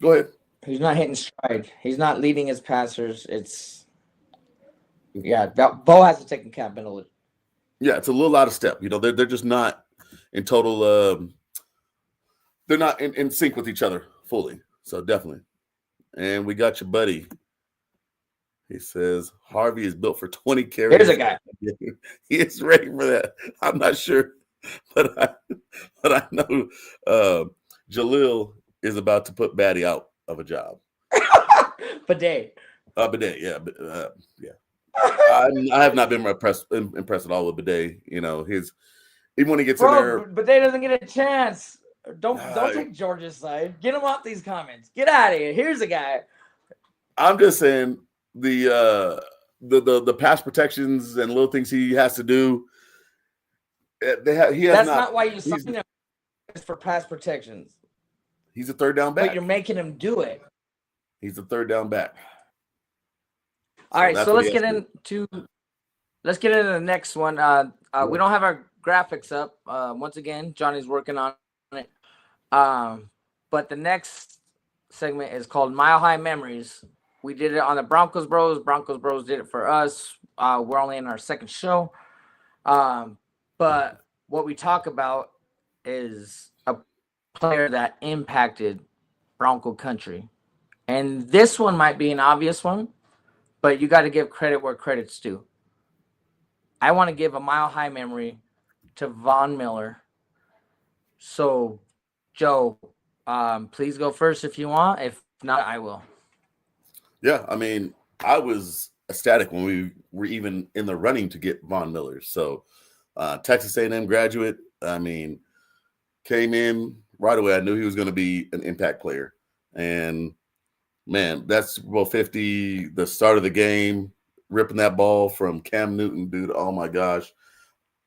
Go ahead. He's not hitting stride. He's not leading his passers. Bo has to take a cap in a little. Yeah, it's a little out of step. You know, they're just not in total. They're not in sync with each other fully. So definitely. And we got your buddy. He says Harvey is built for 20 carries. Here's a guy. He is ready for that. I'm not sure, but I know Jalil is about to put Batty out of a job. Bidet. Bidet, yeah. I have not been impressed at all with Bidet. You know, even when he gets in there. Bidet doesn't get a chance. Don't take George's side. Get him off these comments. Get out of here. Here's a guy. I'm just saying the pass protections and little things he has to do. That's not why you signed him. It's for pass protections. He's a third down back. But you're making him do it. He's a third down back. All right, so let's get into the next one. We don't have our graphics up. Once again, Johnny's working on it. But the next segment is called Mile High Memories. We did it on the Broncos Bros. Broncos Bros did it for us. We're only in our second show. But what we talk about is a player that impacted Bronco country. And this one might be an obvious one, but you got to give credit where credit's due. I want to give a mile high memory to Von Miller. So, Joe, please go first if you want. If not, I will. Yeah, I mean, I was ecstatic when we were even in the running to get Von Miller. So, Texas A&M graduate, I mean, came in right away. I knew he was going to be an impact player. And, man, that's Super Bowl 50, the start of the game, ripping that ball from Cam Newton, dude. Oh, my gosh.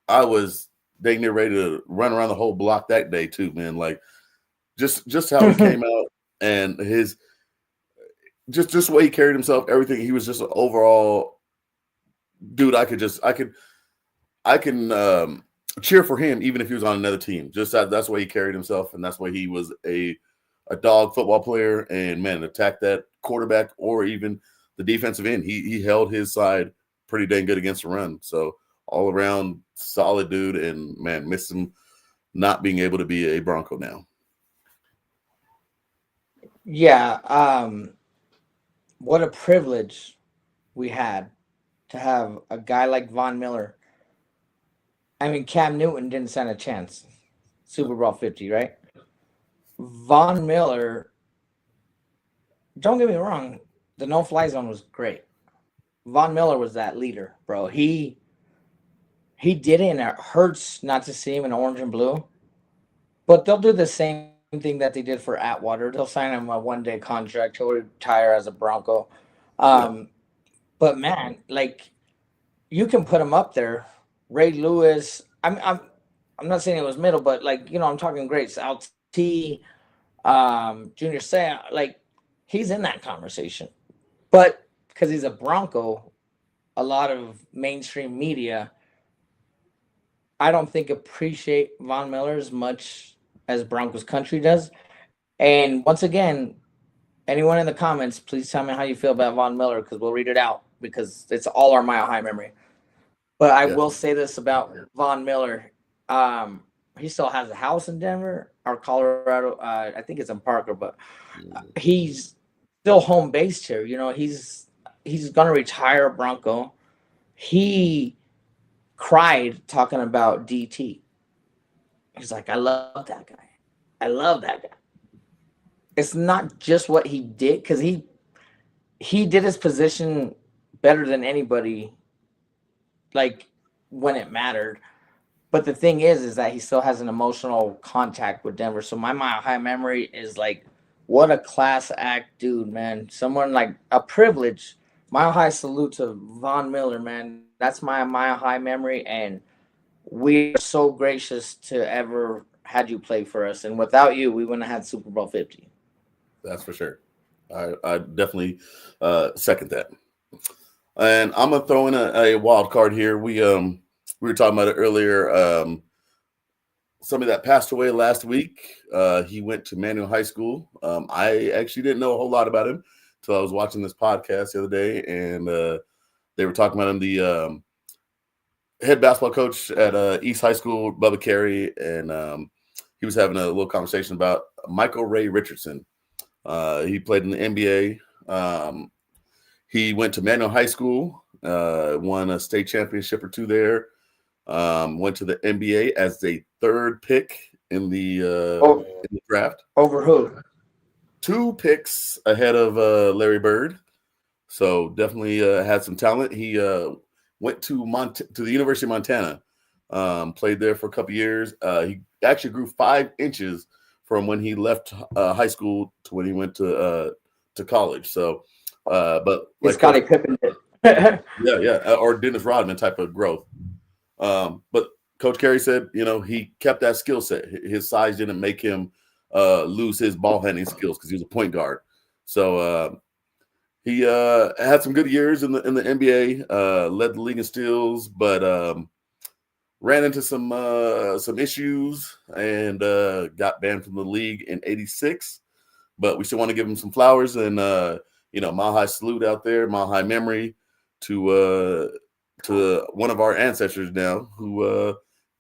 I was dang near ready to run around the whole block that day, too, man. Like, just how he came out and his – just the way he carried himself, everything. He was just an overall dude. I can cheer for him even if he was on another team. Just that's the way he carried himself, and that's why he was a dog football player. And man, attack that quarterback or even the defensive end. He held his side pretty dang good against the run. So all around solid dude. And man, missed him not being able to be a Bronco now. Yeah. What a privilege we had to have a guy like Von Miller. I mean, Cam Newton didn't stand a chance. Super Bowl 50, right? Von Miller, don't get me wrong, the no-fly zone was great. Von Miller was that leader, bro. He did it, and it hurts not to see him in orange and blue. But they'll do the same thing that they did for Atwater. They'll sign him a one-day contract. He'll retire as a Bronco. But man, like, you can put him up there. Ray Lewis. I'm not saying it was middle, but like, you know, I'm talking greats. LT, Junior Seau, like, he's in that conversation. But because he's a Bronco, a lot of mainstream media, I don't think appreciate Von Miller as much as Broncos country does. And once again, anyone in the comments, please tell me how you feel about Von Miller, because we'll read it out, because it's all our mile high memory. But I will say this about Von Miller. He still has a house in Denver or Colorado. I think it's in Parker, but he's still home based here. You know, he's going to retire Bronco. He cried talking about DT. He's like, I love that guy. I love that guy. It's not just what he did, because he did his position better than anybody, like, when it mattered. But the thing is that he still has an emotional contact with Denver. So my mile high memory is like, what a class act dude, man. Someone like a privilege. Mile high salute to Von Miller, man. That's my mile high memory, and we are so gracious to ever had you play for us. And without you, we wouldn't have had Super Bowl 50. That's for sure. I definitely second that. And I'm gonna throw in a wild card here. We were talking about it earlier. somebody that passed away last week. He went to Manual High School. I actually didn't know a whole lot about him until I was watching this podcast the other day, and they were talking about him. The head basketball coach at East High School, Bubba Carey, and he was having a little conversation about Michael Ray Richardson. He played in the NBA. He went to Manual High School, won a state championship or two there. Went to the NBA as the third pick in the draft. Over who? 2 picks ahead of Larry Bird. So definitely had some talent. He went to the University of Montana, played there for a couple years. He actually grew 5 inches from when he left high school to when he went to college. So, but like Scottie Pippen did. yeah, or Dennis Rodman type of growth. But Coach Carey said, he kept that skill set. His size didn't make him lose his ball handling skills because he was a point guard. So he had some good years in the NBA, led the league in steals, but ran into some issues and got banned from the league in '86. But we still want to give him some flowers and Mile High salute out there, Mile High memory to one of our ancestors now who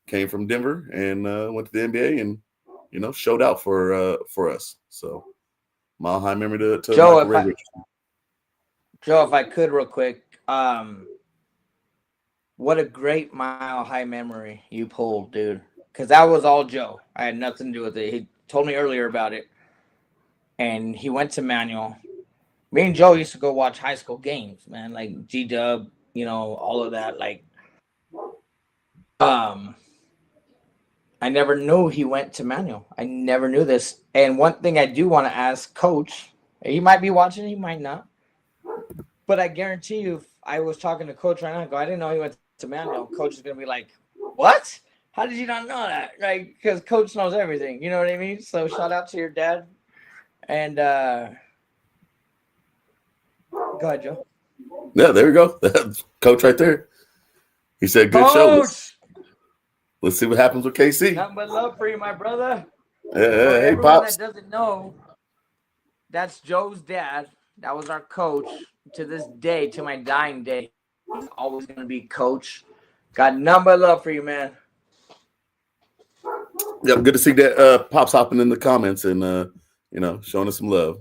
came from Denver and went to the NBA and showed out for us. So Mile High memory to Joe. Joe, if I could real quick, what a great Mile High memory you pulled, dude. Because that was all Joe. I had nothing to do with it. He told me earlier about it, and he went to Manual. Me and Joe used to go watch high school games, man, like G-Dub. All of that, like, I never knew he went to Manual. I never knew this. And one thing I do want to ask Coach, he might be watching, he might not, but I guarantee you, if I was talking to Coach right now, I didn't know he went to Manual. Coach is going to be like, what? How did you not know that? Like, because Coach knows everything. You know what I mean? So shout out to your dad. And go ahead, Joe. Yeah, there we go. Coach right there. He said, good show. Let's see what happens with KC. Nothing but love for you, my brother. Hey, everyone Pops. that doesn't know, that's Joe's dad. That was our coach. To this day, to my dying day, he's always going to be Coach. Got nothing but love for you, man. Yeah, good to see that Pops hopping in the comments and, showing us some love.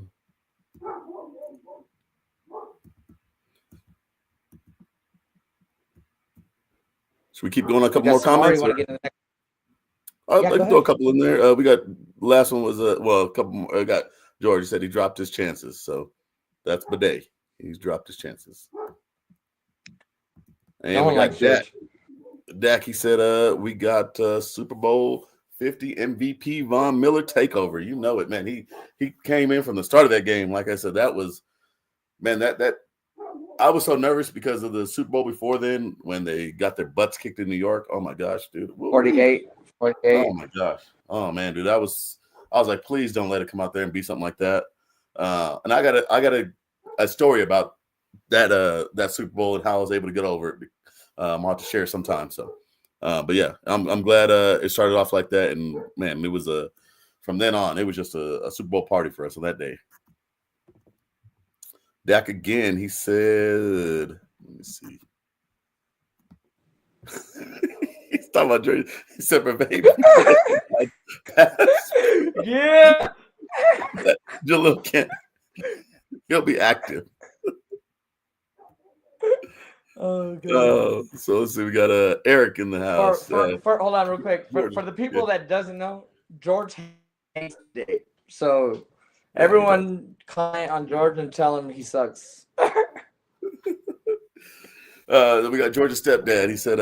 Should we keep going a couple more comments? I can throw a couple in there. We got last one was a couple more. I got George said he dropped his chances, so that's Bidet. He's dropped his chances. And we got Dak. Dak, he said, we got Super Bowl 50 MVP Von Miller takeover. You know it, man. He came in from the start of that game. Like I said, that was, man, that I was so nervous because of the Super Bowl before then when they got their butts kicked in New York. Oh my gosh, dude. 48. Oh my gosh. Oh man, dude. I was like, please don't let it come out there and be something like that. And I got a story about that Super Bowl and how I was able to get over it. I'll have to share sometime. So but yeah, I'm glad it started off like that. And man, it was from then on, it was just a Super Bowl party for us on that day. Dak again, he said, let me see. He's talking about Jersey. He said for baby. Yeah. Jalil Kent. He'll be active. Oh, God. So let's see. We got Eric in the house. Hold on real quick. For the people that doesn't know, George hates Dave. So everyone comment on George and tell him he sucks. Then we got George's stepdad. He said,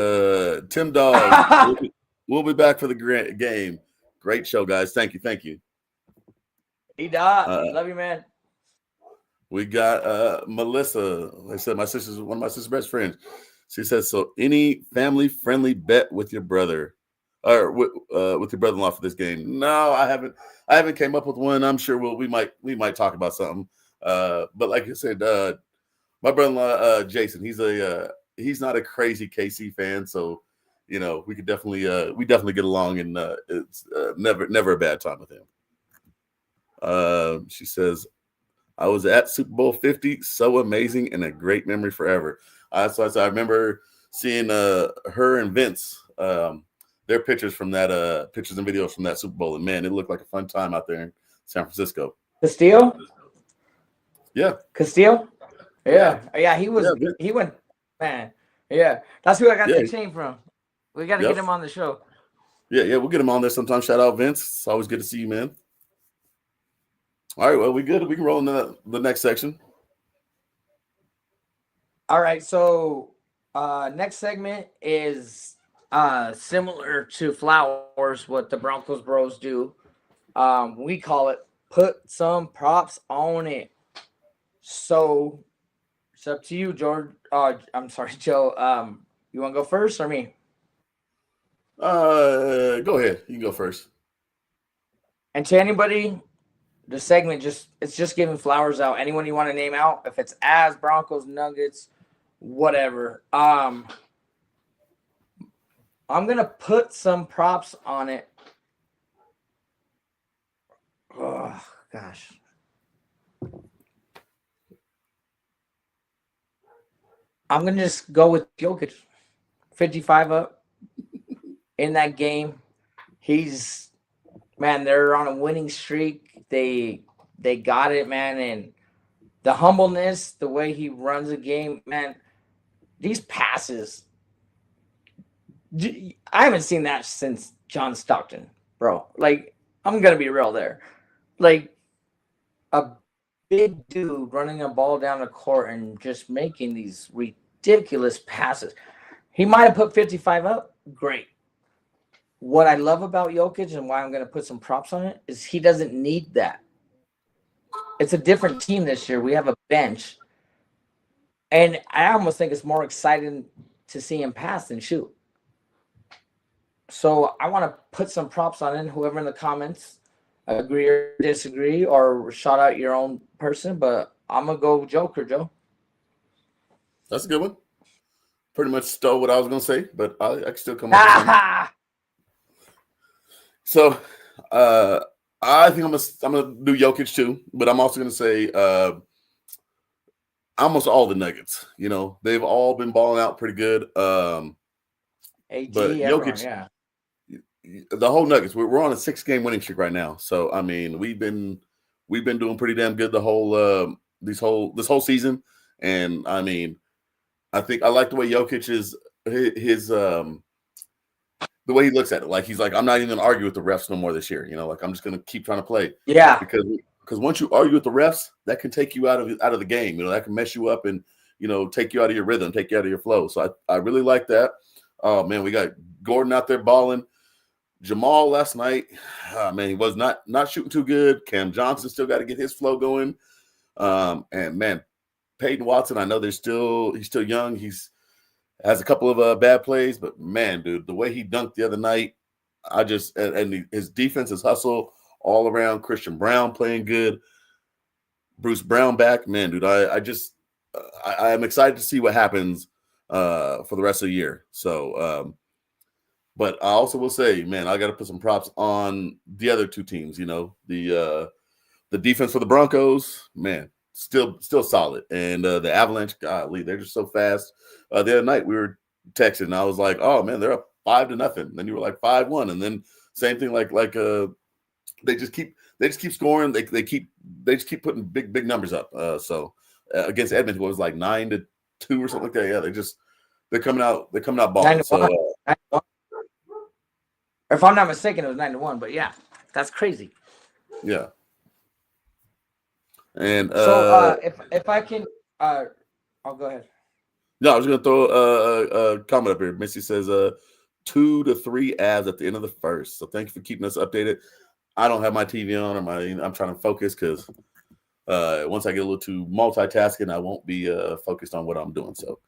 TimDawg, we'll be back for the game. Great show, guys. Thank you. Love you, man. We got Melissa. Like I said, one of my sister's best friends. She says, so any family-friendly bet with your brother or with your brother-in-law for this game? No, I haven't came up with one. I'm sure we might talk about something. But like I said, my brother-in-law Jason, he's not a crazy KC fan, so you know, we definitely get along, and it's never a bad time with him. She says, I was at Super Bowl 50, so amazing and a great memory forever. So I remember seeing her and Vince, their pictures from that pictures and videos from that Super Bowl, and man, it looked like a fun time out there in San Francisco. Castillo? Yeah. Castillo? Yeah. He Yeah. went, man. Yeah. That's who I got Yeah. the chain from. We got to Yep. get him on the show. Yeah, we'll get him on there sometime. Shout out Vince. It's always good to see you, man. All right, well, we good. We can roll into the next section. All right, so next segment is similar to Flowers, what the Broncos Bros do. We call it Put Some Props on It. So it's up to you, George. I'm sorry, Joe. You want to go first or me? Go ahead. You can go first. And to anybody, the segment it's just giving flowers out. Anyone you want to name out, if it's Avs, Broncos, Nuggets, whatever. I'm gonna put some props on it. Oh gosh. I'm gonna just go with Jokic. 55 up in that game. They're on a winning streak. They got it, man, and the humbleness, the way he runs a game, man. These passes, I haven't seen that since John Stockton, bro. Like, I'm gonna be real there. Like, a big dude running a ball down the court and just making these ridiculous passes. He might have put 55 up. Great. What I love about Jokic and why I'm going to put some props on it is he doesn't need that. It's a different team this year. We have a bench. And I almost think it's more exciting to see him pass than shoot. So I want to put some props on it. Whoever in the comments agree or disagree or shout out your own person. But I'm going to go Joker, Joe. That's a good one. Pretty much stole what I was going to say, but I can still come up with something. So I think I'm gonna do Jokic too, but I'm also gonna say almost all the Nuggets. You know, they've all been balling out pretty good. AD, But everyone, Jokic, yeah. the whole Nuggets, we're on a 6-game winning streak right now. So I mean, we've been doing pretty damn good the whole this whole season. And I mean, I think I like the way Jokic is his the way he looks at it. Like, he's like, I'm not even gonna argue with the refs no more this year. You know, like, I'm just gonna keep trying to play. Yeah. Because once you argue with the refs, that can take you out of the game. You know, that can mess you up and, you know, take you out of your rhythm, take you out of your flow. So I really like that. Oh man, we got Gordon out there balling. Jamal last night, man, he was not shooting too good. Cam Johnson still got to get his flow going. And man, Peyton Watson, I know he's still young. He's has a couple of bad plays, but man, dude, the way he dunked the other night, and his defense, his hustle all around. Christian Brown playing good. Bruce Brown back, man, dude. I'm excited to see what happens for the rest of the year. So, but I also will say, man, I got to put some props on the other two teams. You know, the defense for the Broncos, man, still solid, and the Avalanche, golly, they're just so fast. The other night we were texting, and I was like, "Oh man, they're up 5-0." Then you were like 5-1, and then same thing, like they just keep scoring. They just keep putting big numbers up. So against Edmonton, it was like 9-2 or something like that. Yeah, they're coming out balling. So, if I'm not mistaken, it was 9-1. But yeah, that's crazy. Yeah. And so if I can, I'll go ahead. No, I was going to throw a comment up here. Missy says 2 to 3 Avs at the end of the first. So thank you for keeping us updated. I don't have my TV on, I'm trying to focus because once I get a little too multitasking, I won't be focused on what I'm doing. So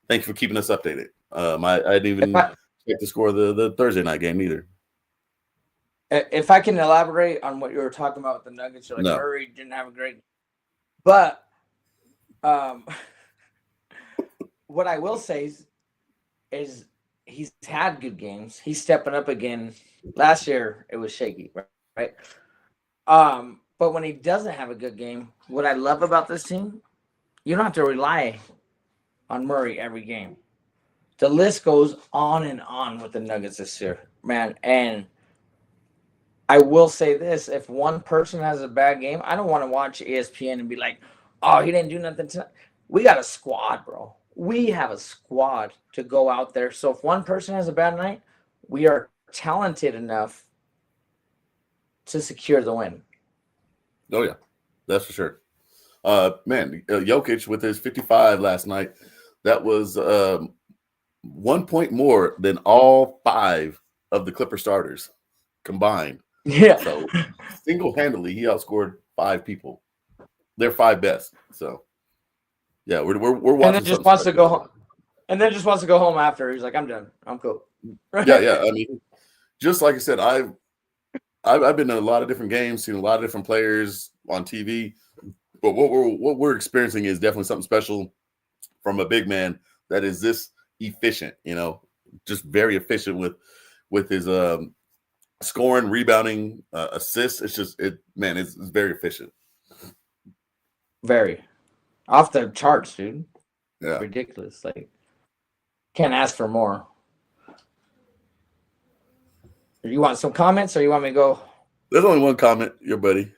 thank you for keeping us updated. I didn't even check the score of the Thursday night game either. If I can elaborate on what you were talking about with the Nuggets, you're like, No. Murray didn't have a great, but what I will say is he's had good games. He's stepping up again. Last year it was shaky, right? But when he doesn't have a good game, what I love about this team, you don't have to rely on Murray every game. The list goes on and on with the Nuggets this year, man. And I will say this: if one person has a bad game, I don't want to watch ESPN and be like, "Oh, he didn't do nothing tonight." We got a squad, bro. We have a squad to go out there. So if one person has a bad night, we are talented enough to secure the win. Oh yeah, that's for sure. Jokic with his 55 last night, that was 1 point more than all 5 of the Clipper starters combined. Yeah. So single-handedly, he outscored 5 people. They're 5 best. So yeah, we're watching. And then just wants to go home. And then just wants to go home after. He's like, I'm done. I'm cool. Yeah. I mean, just like I said, I've been in a lot of different games, seen a lot of different players on TV. But what we're experiencing is definitely something special from a big man that is this efficient, just very efficient with his scoring, rebounding, assists. It's very efficient. Very. Off the charts, dude. Yeah. Ridiculous. Like, can't ask for more. You want some comments or you want me to go? There's only one comment, your buddy.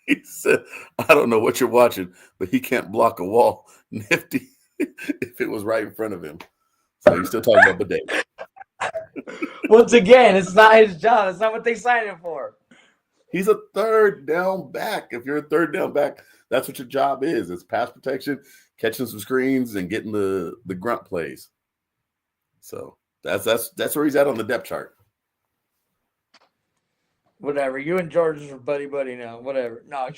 He said, I don't know what you're watching, but he can't block a wall. Nifty if it was right in front of him. So he's still talking about bidet. Once again, it's not his job. It's not what they signed him for. He's a third down back. If you're a third down back, that's what your job is. It's pass protection, catching some screens, and getting the grunt plays. So that's where he's at on the depth chart. Whatever. You and George are buddy now. Whatever. No.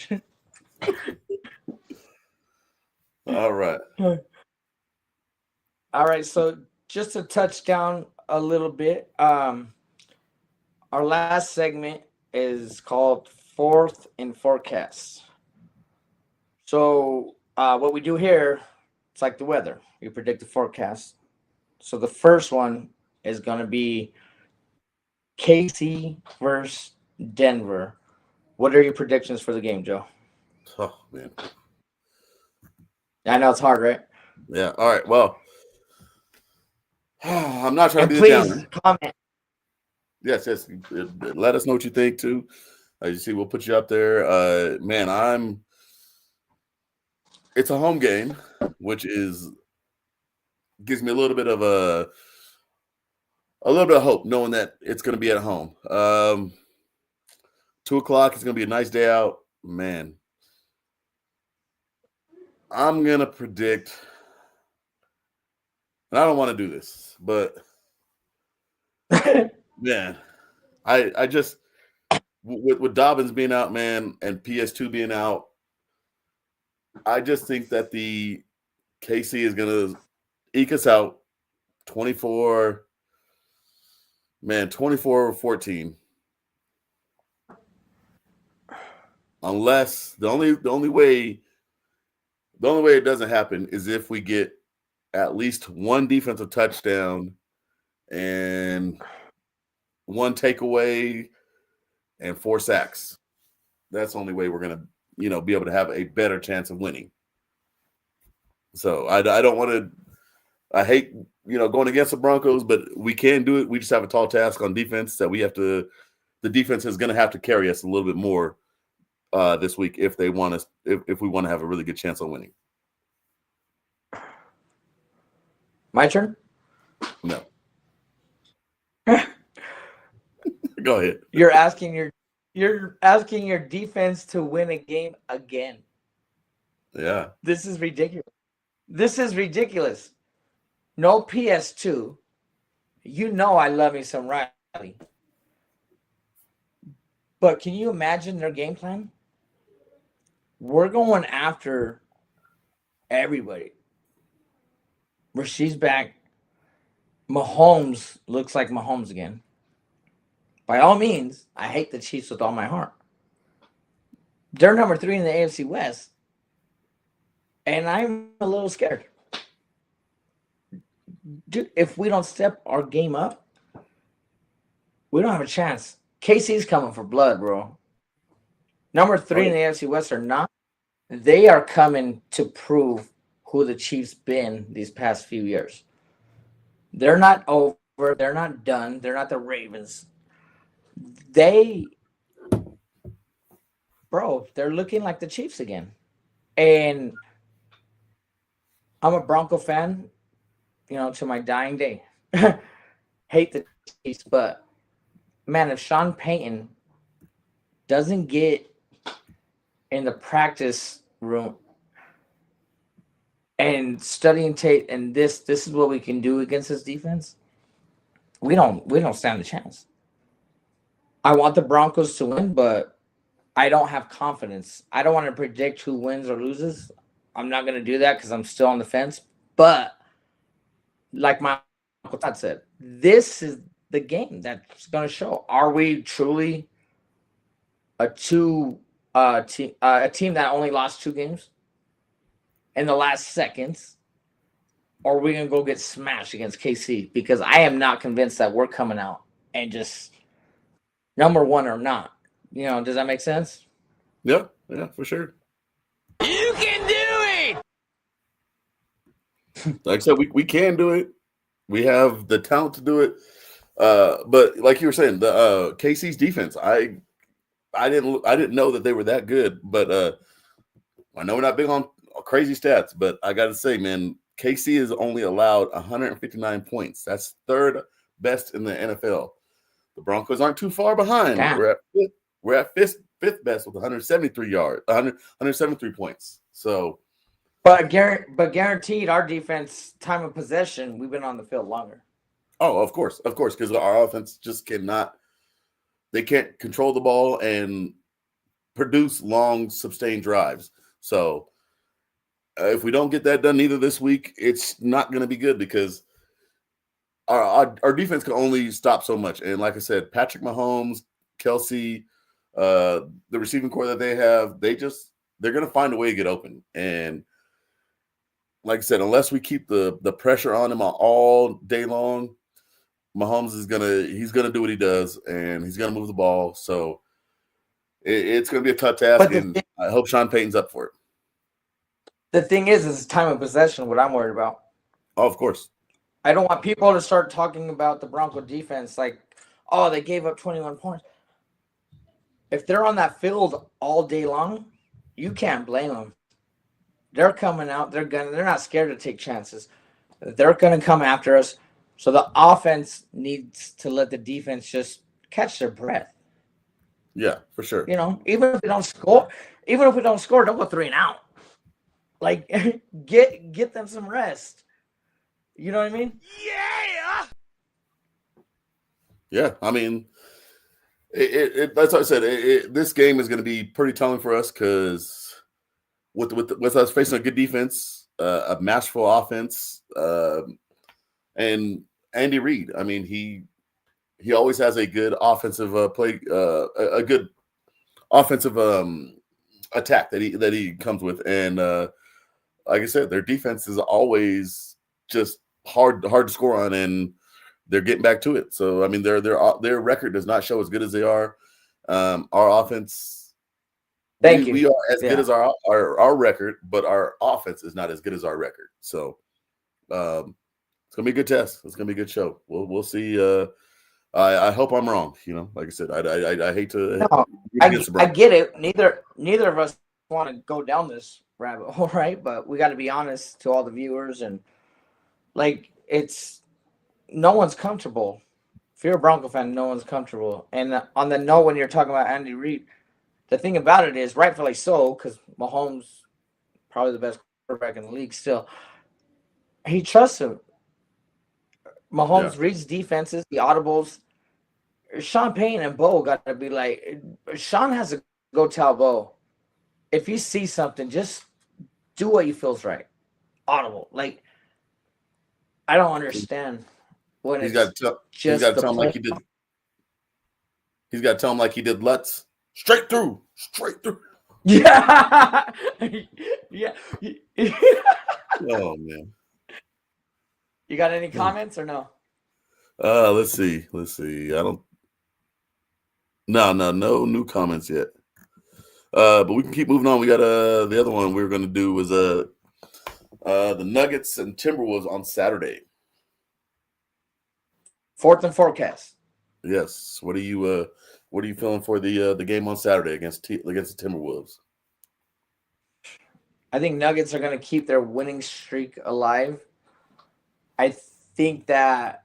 All right. All right. So just to touch down a little bit, our last segment is called Fourth in Forecast. So what we do here, it's like the weather. We predict the forecast. So the first one is going to be KC versus Denver. What are your predictions for the game, Joe? Oh, man. I know it's hard, right? Yeah. All right. Well, I'm not trying to be please the downer. Comment. Yes. Let us know what you think, too. As you see, we'll put you up there. It's a home game, which gives me a little bit of hope, knowing that it's going to be at home. 2:00, it's going to be a nice day out. Man, I'm going to predict, and I don't want to do this, but man, I just, with Dobbins being out, man, and PS2 being out, I just think that the KC is going to eke us out 24-14. Unless the only way it doesn't happen is if we get at least one defensive touchdown and one takeaway and 4 sacks. That's the only way we're gonna, be able to have a better chance of winning. So I don't want to. I hate going against the Broncos, but we can do it. We just have a tall task on defense that we have to. The defense is going to have to carry us a little bit more this week if they want us. If we want to have a really good chance on winning. My turn? No. Go ahead. You're asking your defense to win a game again. Yeah. This is ridiculous. No PS2. I love me some Riley. But can you imagine their game plan? We're going after everybody. Rashid's back. Mahomes looks like Mahomes again. By all means, I hate the Chiefs with all my heart. They're number 3 in the AFC West. And I'm a little scared. dude, if we don't step our game up, we don't have a chance. KC's coming for blood, bro. Number 3 in the AFC West are not. They are coming to prove who the Chiefs been these past few years. They're not over. They're not done. They're not the Ravens. They're looking like the Chiefs again. And I'm a Bronco fan, to my dying day. Hate the Chiefs, but man, if Sean Payton doesn't get in the practice room and studying tape, and this is what we can do against this defense, we don't stand a chance. I want the Broncos to win, but I don't have confidence. I don't want to predict who wins or loses. I'm not going to do that because I'm still on the fence. But like my Uncle Todd said, this is the game that's going to show. Are we truly a team that only lost 2 games in the last seconds? Or are we going to go get smashed against KC? Because I am not convinced that we're coming out and just number 1 or not. Does that make sense? Yeah, for sure. You can do it. Like I said, we can do it. We have the talent to do it. But like you were saying, the KC's defense, I didn't know that they were that good. But I know we're not big on crazy stats, but I got to say, man, KC is only allowed 159 points. That's 3rd best in the NFL. The Broncos aren't too far behind. Damn. We're at fifth best with 173 points. So, but guaranteed, our defense time of possession, we've been on the field longer. Oh, of course, because our offense just cannot. They can't control the ball and produce long, sustained drives. So, if we don't get that done either this week, it's not going to be good because our defense can only stop so much. And like I said, Patrick Mahomes, Kelsey, the receiving core that they have, they're going to find a way to get open. And like I said, unless we keep the pressure on him all day long, Mahomes he's gonna do what he does, and he's gonna move the ball. So it's gonna be a tough task, and I hope Sean Payton's up for it. The thing is time of possession what I'm worried about. Oh, of course. I don't want people to start talking about the Bronco defense like, oh, they gave up 21 points. If they're on that field all day long, you can't blame them. They're coming out. They're not scared to take chances. They're gonna come after us. So the offense needs to let the defense just catch their breath. Yeah, for sure. Even if we don't score, don't go 3 and out. Like get them some rest. You know what I mean? Yeah. Yeah, I mean, that's what I said. This game is going to be pretty telling for us because with us facing a good defense, a masterful offense, and Andy Reid. I mean, he always has a good offensive play, a good offensive attack that he comes with, and like I said, their defense is always just hard to score on, and they're getting back to it. So I mean, their record does not show as good as they are. Our offense, we are as good as our record, but our offense is not as good as our record. So it's gonna be a good test. It's gonna be a good show. We'll see. I hope I'm wrong. Like I said, I hate to. No, I get it. Neither of us want to go down this rabbit hole, right? But we got to be honest to all the viewers, and like no one's comfortable. If you're a Bronco fan, no one's comfortable. And on the note, when you're talking about Andy Reid, the thing about it is, rightfully so, because Mahomes probably the best quarterback in the league still. He trusts him. Mahomes reads defenses, the audibles. Sean Payton and Bo got to be like, Sean has to go tell Bo, if you see something, just do what you feels right. Audible. Like, I don't understand when he's got to tell him like he did. He's got to tell him like he did Lutz. Straight through. Yeah. Yeah. Oh, man. You got any comments or no? Let's see. I don't. No new comments yet. But we can keep moving on. We got the other one we were going to do was the Nuggets and Timberwolves on Saturday. Fourth and forecast. Yes. What are you feeling for the game on Saturday against the Timberwolves? I think Nuggets are going to keep their winning streak alive. I think that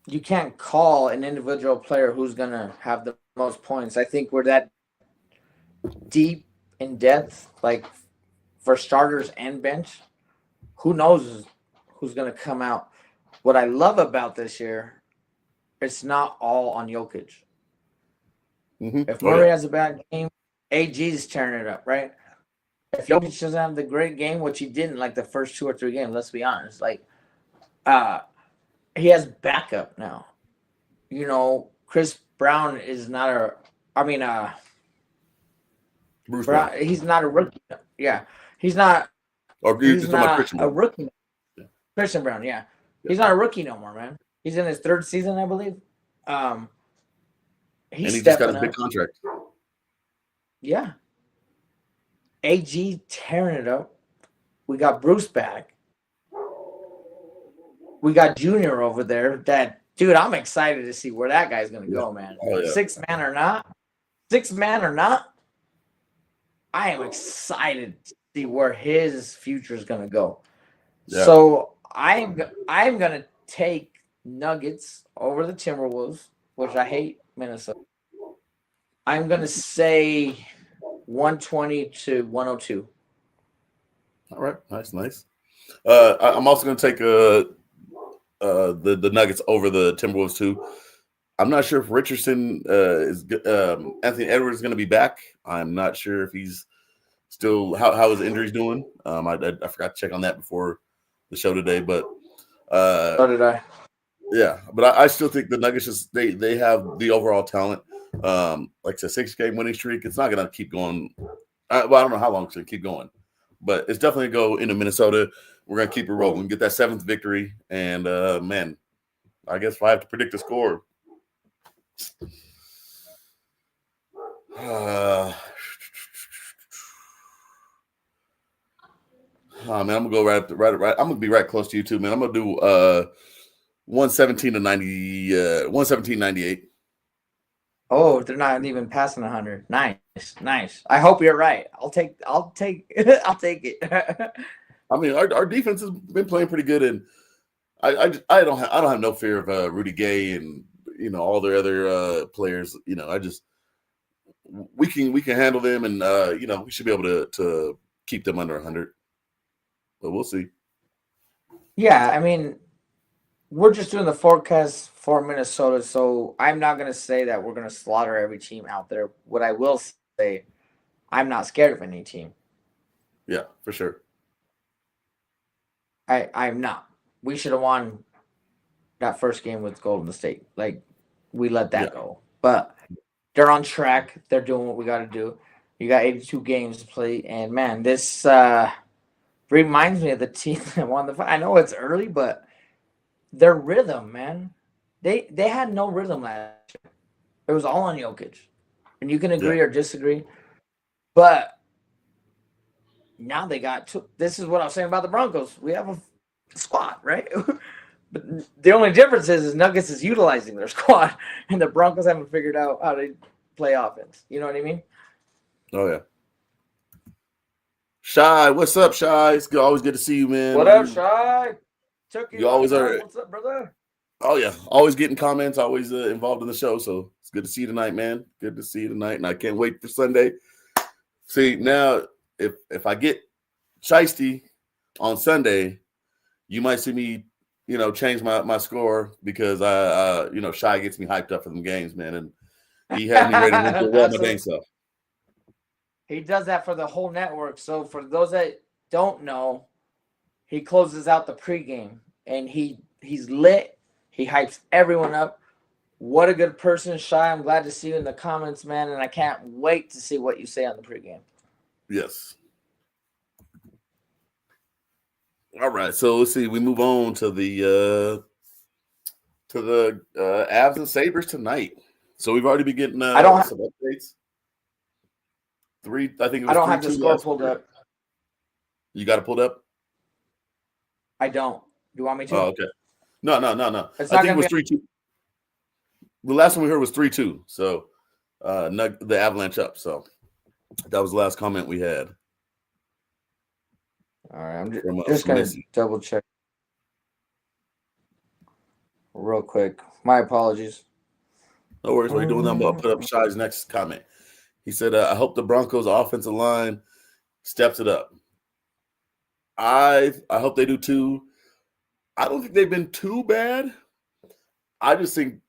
you can't call an individual player who's going to have the most points. I think we're that deep in depth, like for starters and bench. Who knows who's going to come out? What I love about this year, it's not all on Jokic. Mm-hmm. If Murray has a bad game, AG's tearing it up, right? If Jokic doesn't have the great game, which he didn't like the first 2 or 3 games, let's be honest, like he has backup now. You know, Chris Brown is not Bruce Brown, he's not a rookie. Yeah. He's not he's not a rookie. Yeah. Christian Brown, yeah. He's not a rookie no more, man. He's in his 3rd season, I believe. And he just got a big contract. Yeah. AG tearing it up. We got Bruce back. We got Junior over there. Dude, I'm excited to see where that guy's going to go, man. Oh, yeah. 6 man or not, I am excited to see where his future is going to go. Yeah. So I'm going to take Nuggets over the Timberwolves, which I hate Minnesota. I'm going to say 120 to 102. All right, nice. I'm also going to take the Nuggets over the Timberwolves too. I'm not sure if Richardson Anthony Edwards is going to be back. I'm not sure if he's still how his injury's doing. I forgot to check on that before the show today, but so did I. Yeah, but I still think the Nuggets they have the overall talent. Like a 6-game winning streak, it's not going to keep going. I don't know how long it's going to keep going, but it's definitely going to go into Minnesota. We're going to keep it rolling, get that 7th victory, and man, I guess if I have to predict the score, man, I'm gonna go right. I'm gonna be right close to you too, man. I'm gonna do 117 to 90, 117-98. Oh, they're not even passing 100. Nice. I hope you're right. I'll take it. I mean, our defense has been playing pretty good, and I don't have no fear of Rudy Gay and all the other players. We can handle them, and we should be able to keep them under 100. But we'll see. Yeah, I mean, we're just doing the forecast for Minnesota, so I'm not going to say that we're going to slaughter every team out there. What I will say, I'm not scared of any team. Yeah, for sure. I'm not. We should have won that first game with Golden State. Like, we let that go. But they're on track. They're doing what we got to do. You got 82 games to play, and, man, this reminds me of the team that won the – I know it's early, but their rhythm, man. They had no rhythm last year. It was all on Jokic. And you can agree or disagree. But now they got two. This is what I was saying about the Broncos. We have a squad, right? But the only difference is Nuggets is utilizing their squad, and the Broncos haven't figured out how to play offense. You know what I mean? Oh, yeah. Shy, what's up, Shy? It's always good to see you, man. What up, Shy? You always are. What's up, brother? Oh, yeah. Always getting comments, always involved in the show. So it's good to see you tonight, man. Good to see you tonight. And I can't wait for Sunday. See, now, if I get shiesty on Sunday, you might see me, change my score because Shy gets me hyped up for them games, man. And he had me ready to win all my dang stuff. He does that for the whole network. So for those that don't know, he closes out the pregame and he's lit. He hypes everyone up. What a good person, Shy. I'm glad to see you in the comments, man, and I can't wait to see what you say on the pregame. Yes. All right, so let's see. We move on to the Avs and Sabres tonight. So we've already been getting I don't. some updates. I think it I was don't 3-2 have the score last pulled year. up. You got it pulled up? I don't. Do you want me to? Oh, okay. No. It's I not think it gonna was be. 3-2. The last one we heard was 3-2. So the Avalanche up. So that was the last comment we had All right. I'm from just gonna Missy. double check real quick. My apologies. No worries. While you're doing that, I'm going to put up Shai's next comment. He said, I hope the Broncos offensive line steps it up. I hope they do too. I don't think they've been too bad. I just think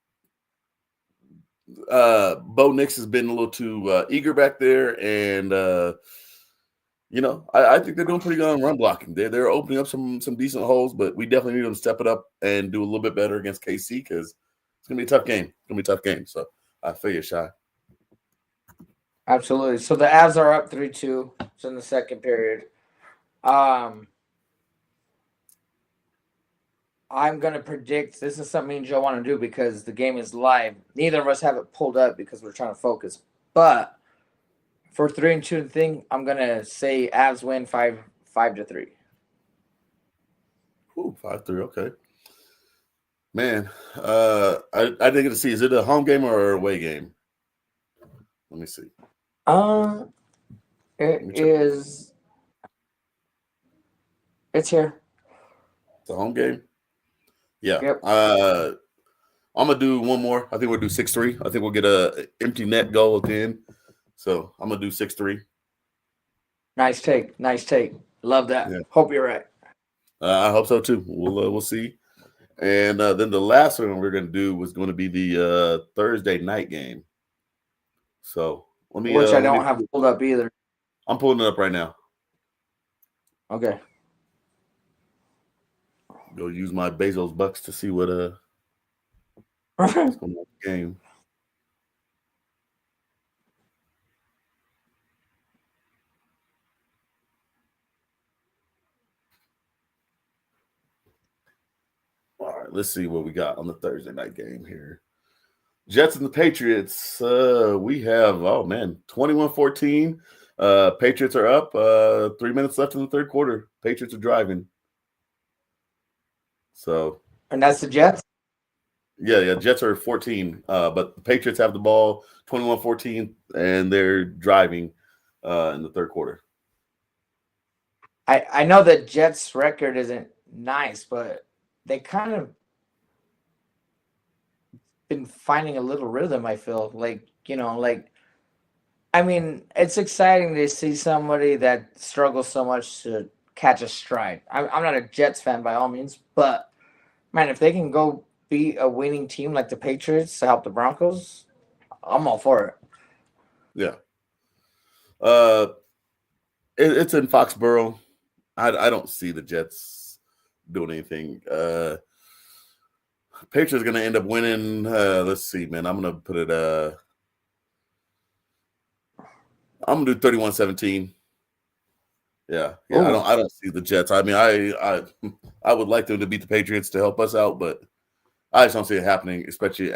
Bo Nix has been a little too eager back there, and I think they're doing pretty good on run blocking. They're opening up some decent holes, but we definitely need them to step it up and do a little bit better against KC because it's gonna be a tough game. It's gonna be a tough game. So I feel you, Shai. Absolutely. So the Avs are up 3-2. It's in the second period. I'm gonna predict this is something me and Joe want to do because the game is live. Neither of us have it pulled up because we're trying to focus. But for 3-2 thing, I'm gonna say Avs win 5-3. Ooh, 5-3. Okay, man. I didn't get to see. Is it a home game or a away game? Let me see. It is. It's here. It's a home game. Yeah. Yep. I'm gonna do one more. I think we'll do 6-3. I think we'll get a empty net goal at the end. So I'm gonna do 6-3. Nice take. Love that. Yeah. Hope you're right. I hope so too. We'll see. And then the last one we're gonna do was going to be the Thursday night game. So let me. Which I don't have pulled up either. I'm pulling it up right now. Okay. Go use my Bezos bucks to see what's going on in the game. All right, let's see what we got on the Thursday night game here. Jets and the Patriots. We have 21-14. Patriots are up. 3 minutes left in the third quarter. Patriots are driving. So, and that's the Jets? Yeah. Jets are 14, but the Patriots have the ball 21-14, and they're driving in the third quarter. I know the Jets' record isn't nice, but they kind of been finding a little rhythm, I feel. I mean, it's exciting to see somebody that struggles so much to catch a stride. I'm not a Jets fan by all means, but man, if they can go be a winning team like the Patriots to help the Broncos, I'm all for it. Yeah. It's in Foxborough. I don't see the Jets doing anything. Patriots going to end up winning. Let's see, man. I'm going to put it. I'm going to do 31-17. Yeah. Ooh. I don't see the Jets. I mean, I would like them to beat the Patriots to help us out, but I just don't see it happening, especially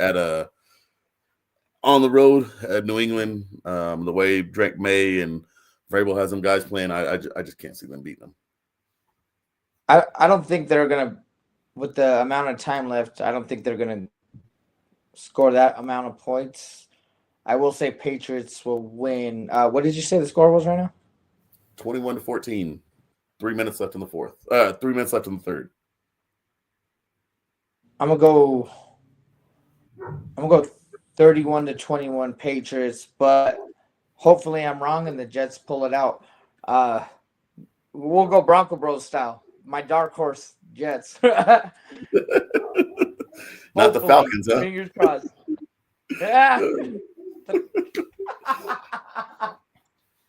on the road at New England. The way Drake May and Vrabel has them guys playing, I just can't see them beating them. I don't think they're gonna, with the amount of time left, I don't think they're gonna score that amount of points. I will say Patriots will win. What did you say the score was right now? 21-14. 3 minutes left in the fourth. 3 minutes left in the third. I'm gonna go 31-21 Patriots, but hopefully I'm wrong and the Jets pull it out. We'll go Bronco Bros style. My dark horse Jets. Not the Falcons, huh? Fingers crossed. Yeah.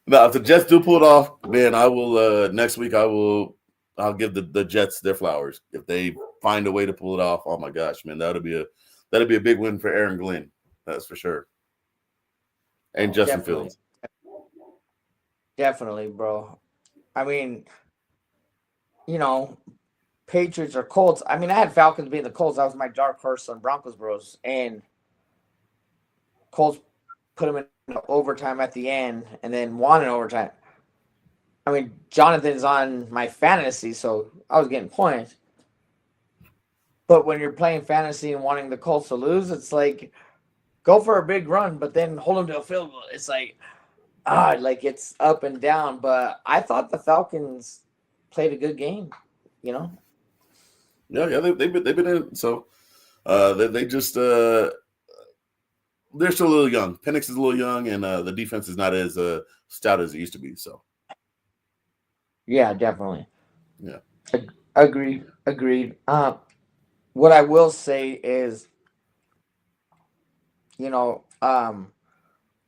No, if the Jets do pull it off, man, I will next week I'll give the Jets their flowers. If they find a way to pull it off, oh my gosh, man, that'd be a big win for Aaron Glenn. That's for sure. And Justin Fields. Definitely, bro. I mean, you know, Patriots or Colts. I mean, I had Falcons being the Colts. That was my dark horse on Broncos Bros. And Colts put them in overtime at the end and then won in overtime. I mean, Jonathan's on my fantasy, so I was getting points. But when you're playing fantasy and wanting the Colts to lose, it's like go for a big run, but then hold them to a field goal. It's like it's up and down. But I thought the Falcons played a good game, you know. Yeah, they've been in. So they just they're still a little young. Penix is a little young, and the defense is not as stout as it used to be. So yeah, definitely. Yeah, agreed. What I will say is, you know,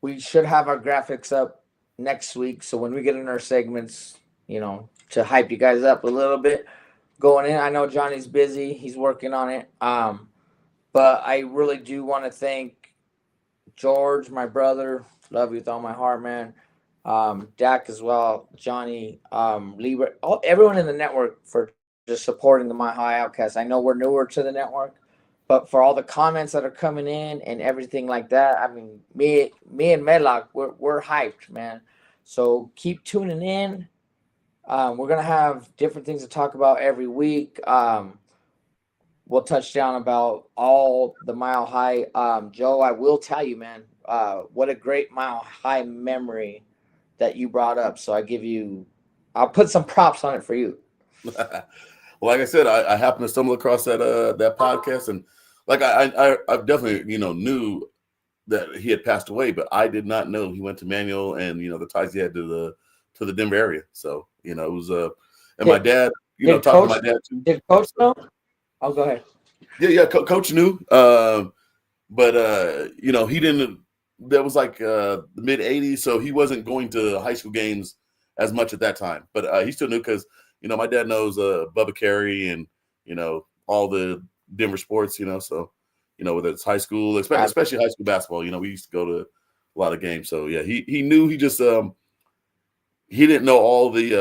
we should have our graphics up next week. So when we get in our segments, you know, to hype you guys up a little bit going in. I know Johnny's busy. He's working on it. But I really do want to thank George, my brother. Love you with all my heart, man. Dak as well, Johnny, Libra, everyone in the network for just supporting the My High Outcast. I know we're newer to the network, but for all the comments that are coming in and everything like that, I mean, me and Medlock, we're hyped, man. So keep tuning in. We're gonna have different things to talk about every week. We'll touch down about all the Mile High. Joe, I will tell you, man, what a great Mile High memory that you brought up. So I'll put some props on it for you. Well, like I said, I happened to stumble across that podcast, and like I definitely knew that he had passed away, but I did not know he went to Manual and the ties he had to the Denver area. So it was and my dad, talking to my dad too. Did Coach know? Oh, go ahead. Yeah, Coach knew, but he didn't. That was like the mid '80s, so he wasn't going to high school games as much at that time. But he still knew because my dad knows Bubba Carey and all the Denver sports. So whether it's high school, especially high school basketball. We used to go to a lot of games. So yeah, he knew. He just he didn't know all the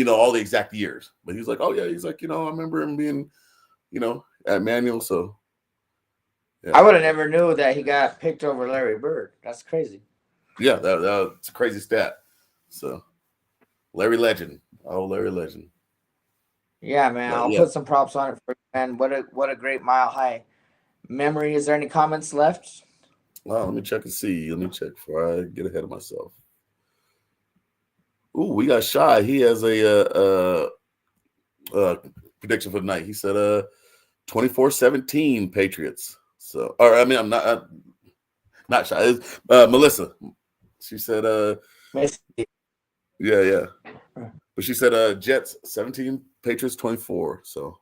all the exact years, but he was like, oh yeah, he's like I remember him being at Manual. So yeah. I would have never knew that he got picked over Larry Bird. That's crazy. Yeah, that's a crazy stat. So Larry Legend. Oh, Larry Legend. Yeah, man. I'll put some props on it for you, man. What a great Mile High memory. Is there any comments left? Well, let me check and see. Let me check before I get ahead of myself. Ooh, we got Shy. He has a prediction for the night. He said 24-17 Patriots. So, or I mean, I'm not Shy. It's, Melissa. She said yeah. But she said Jets 17, Patriots 24. So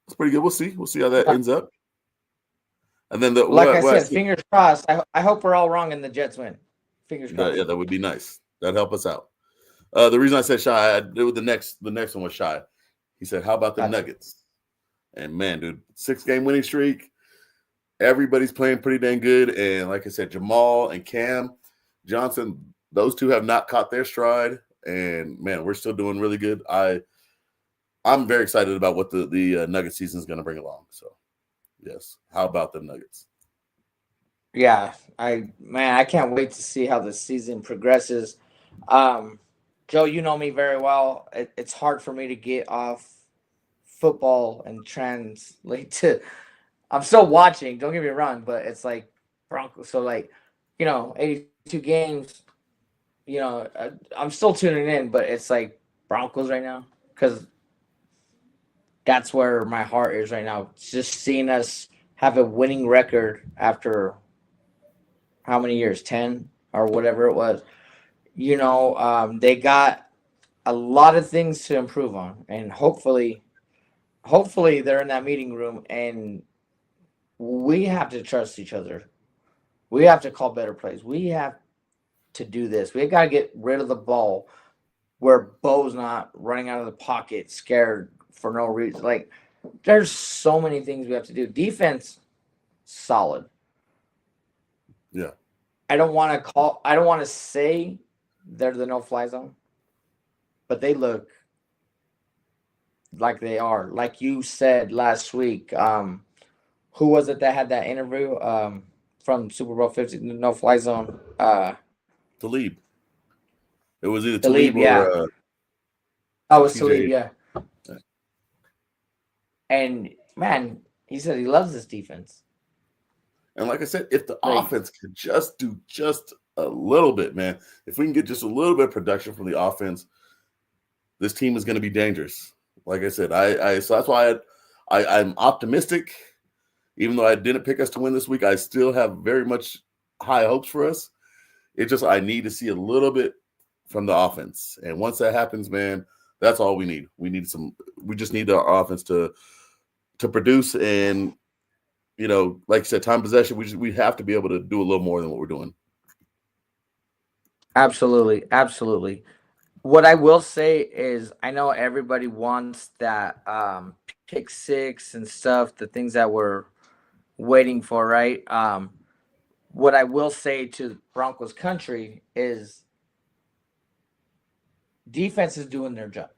that's pretty good. We'll see how that ends up. And then I said, fingers crossed. I hope we're all wrong and the Jets win. Fingers crossed. Yeah, that would be nice. That'd help us out. The reason I said Shy, I did the next one was Shy. He said, "How about the Nuggets?" And man, dude, 6-game winning streak. Everybody's playing pretty dang good. And like I said, Jamal and Cam Johnson, those two have not caught their stride. And man, we're still doing really good. I'm very excited about what the Nugget season is going to bring along. So, yes, how about the Nuggets? Yeah, I can't wait to see how the season progresses. Joe, you know me very well. It's hard for me to get off football and translate to. I'm still watching. Don't get me wrong, but it's like Broncos. So 82 games. I'm still tuning in, but it's like Broncos right now because that's where my heart is right now. It's just seeing us have a winning record after how many years, 10 or whatever it was. They got a lot of things to improve on, and hopefully they're in that meeting room, and we have to trust each other. We have to call better plays. We have to do this. We got to get rid of the ball where Bo's not running out of the pocket scared for no reason. Like, there's so many things we have to do. Defense, solid. Yeah. I don't want to say they're the no-fly zone, but they look like they are. Like you said last week, who was it that had that interview from Super Bowl 50, No Fly Zone? Talib. It was either Talib, Talib yeah. or Oh, it's TJ. Talib, yeah. And man, he said he loves this defense. And like I said, if the offense could just do just a little bit, man, if we can get just a little bit of production from the offense, this team is going to be dangerous. Like I said, so that's why I'm optimistic. Even though I didn't pick us to win this week, I still have very much high hopes for us. It's just I need to see a little bit from the offense, and once that happens, man, that's all we need. We just need our offense to produce, and like I said, time possession. We have to be able to do a little more than what we're doing. Absolutely, absolutely. What I will say is, I know everybody wants that pick six and stuff, the things that we're waiting for, right? What I will say to Broncos country is defense is doing their job.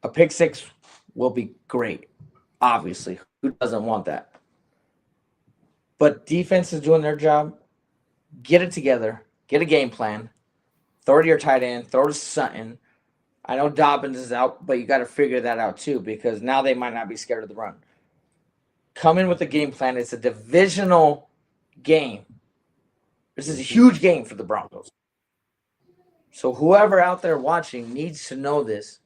A pick six will be great, obviously. Who doesn't want that? But defense is doing their job. Get it together. Get a game plan. Throw it to your tight end. Throw it to Sutton. I know Dobbins is out, but you got to figure that out too, because now they might not be scared of the run. Come in with a game plan. It's a divisional game. This is a huge game for the Broncos. So whoever out there watching needs to know this.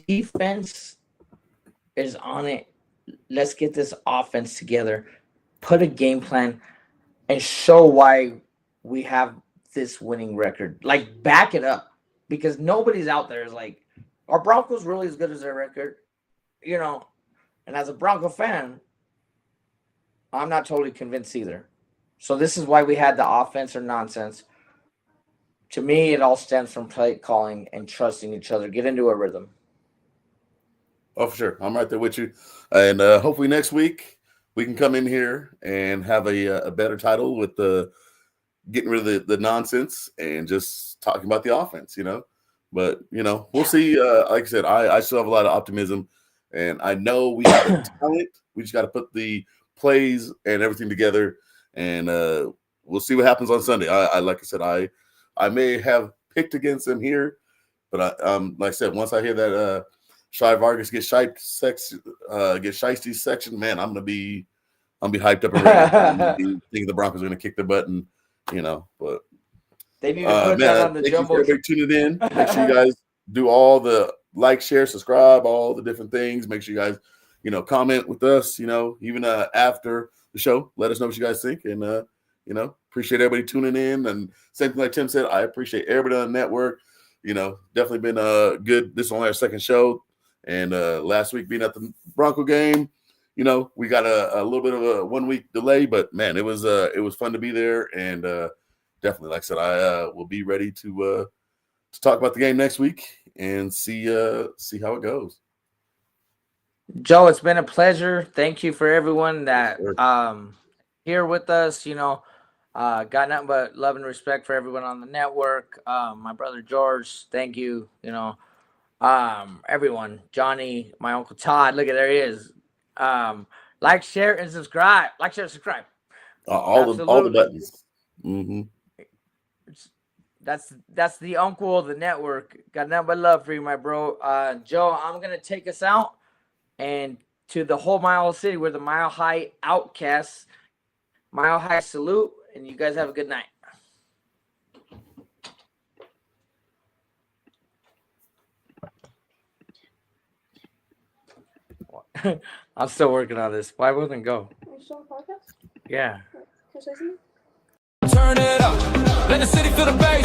Defense is on it. Let's get this offense together. Put a game plan and show why we have this winning record. Like, back it up. Because nobody's out there is like, are Broncos really as good as their record? And as a Bronco fan, I'm not totally convinced either. So this is why we had the offense or nonsense. To me, it all stems from play calling and trusting each other. Get into a rhythm. Oh, for sure. I'm right there with you. And hopefully next week we can come in here and have a better title with getting rid of the nonsense and just talking about the offense, But, we'll see. Like I said, I still have a lot of optimism. And I know we have the talent. We just got to put the plays and everything together. And we'll see what happens on Sunday. Like I said, I may have picked against them here. But, like I said, once I hear that Shy Vargas get Shiesty's section, man, I'm gonna be hyped up and ready. Thinking the Broncos are gonna kick the button, But they need to put that on the jumbo. Thank you for tuning in. Make sure you guys do all the like, share, subscribe, all the different things. Make sure you guys, comment with us. Even after the show, let us know what you guys think, and appreciate everybody tuning in. And same thing like Tim said, I appreciate everybody on the network. Definitely been good. This is only our second show. And last week being at the Bronco game, we got a little bit of a 1 week delay, but man, it was fun to be there. And definitely, like I said, I will be ready to talk about the game next week and see how it goes. Joe, it's been a pleasure. Thank you for everyone that here with us. Got nothing but love and respect for everyone on the network. My brother George, thank you. Everyone, Johnny, my uncle Todd, look at, there he is. Like, share, and subscribe. Like, share, subscribe. All the buttons. Mm-hmm. That's the uncle of the network. Got nothing but love for you, my bro. Joe, I'm gonna take us out and to the whole Mile City. We're the Mile High Outkasts. Mile High salute, and you guys have a good night. I'm still working on this. Why wouldn't it go? Are you still on the podcast? Yeah. Can I say something? Turn it up, let the city feel the bass.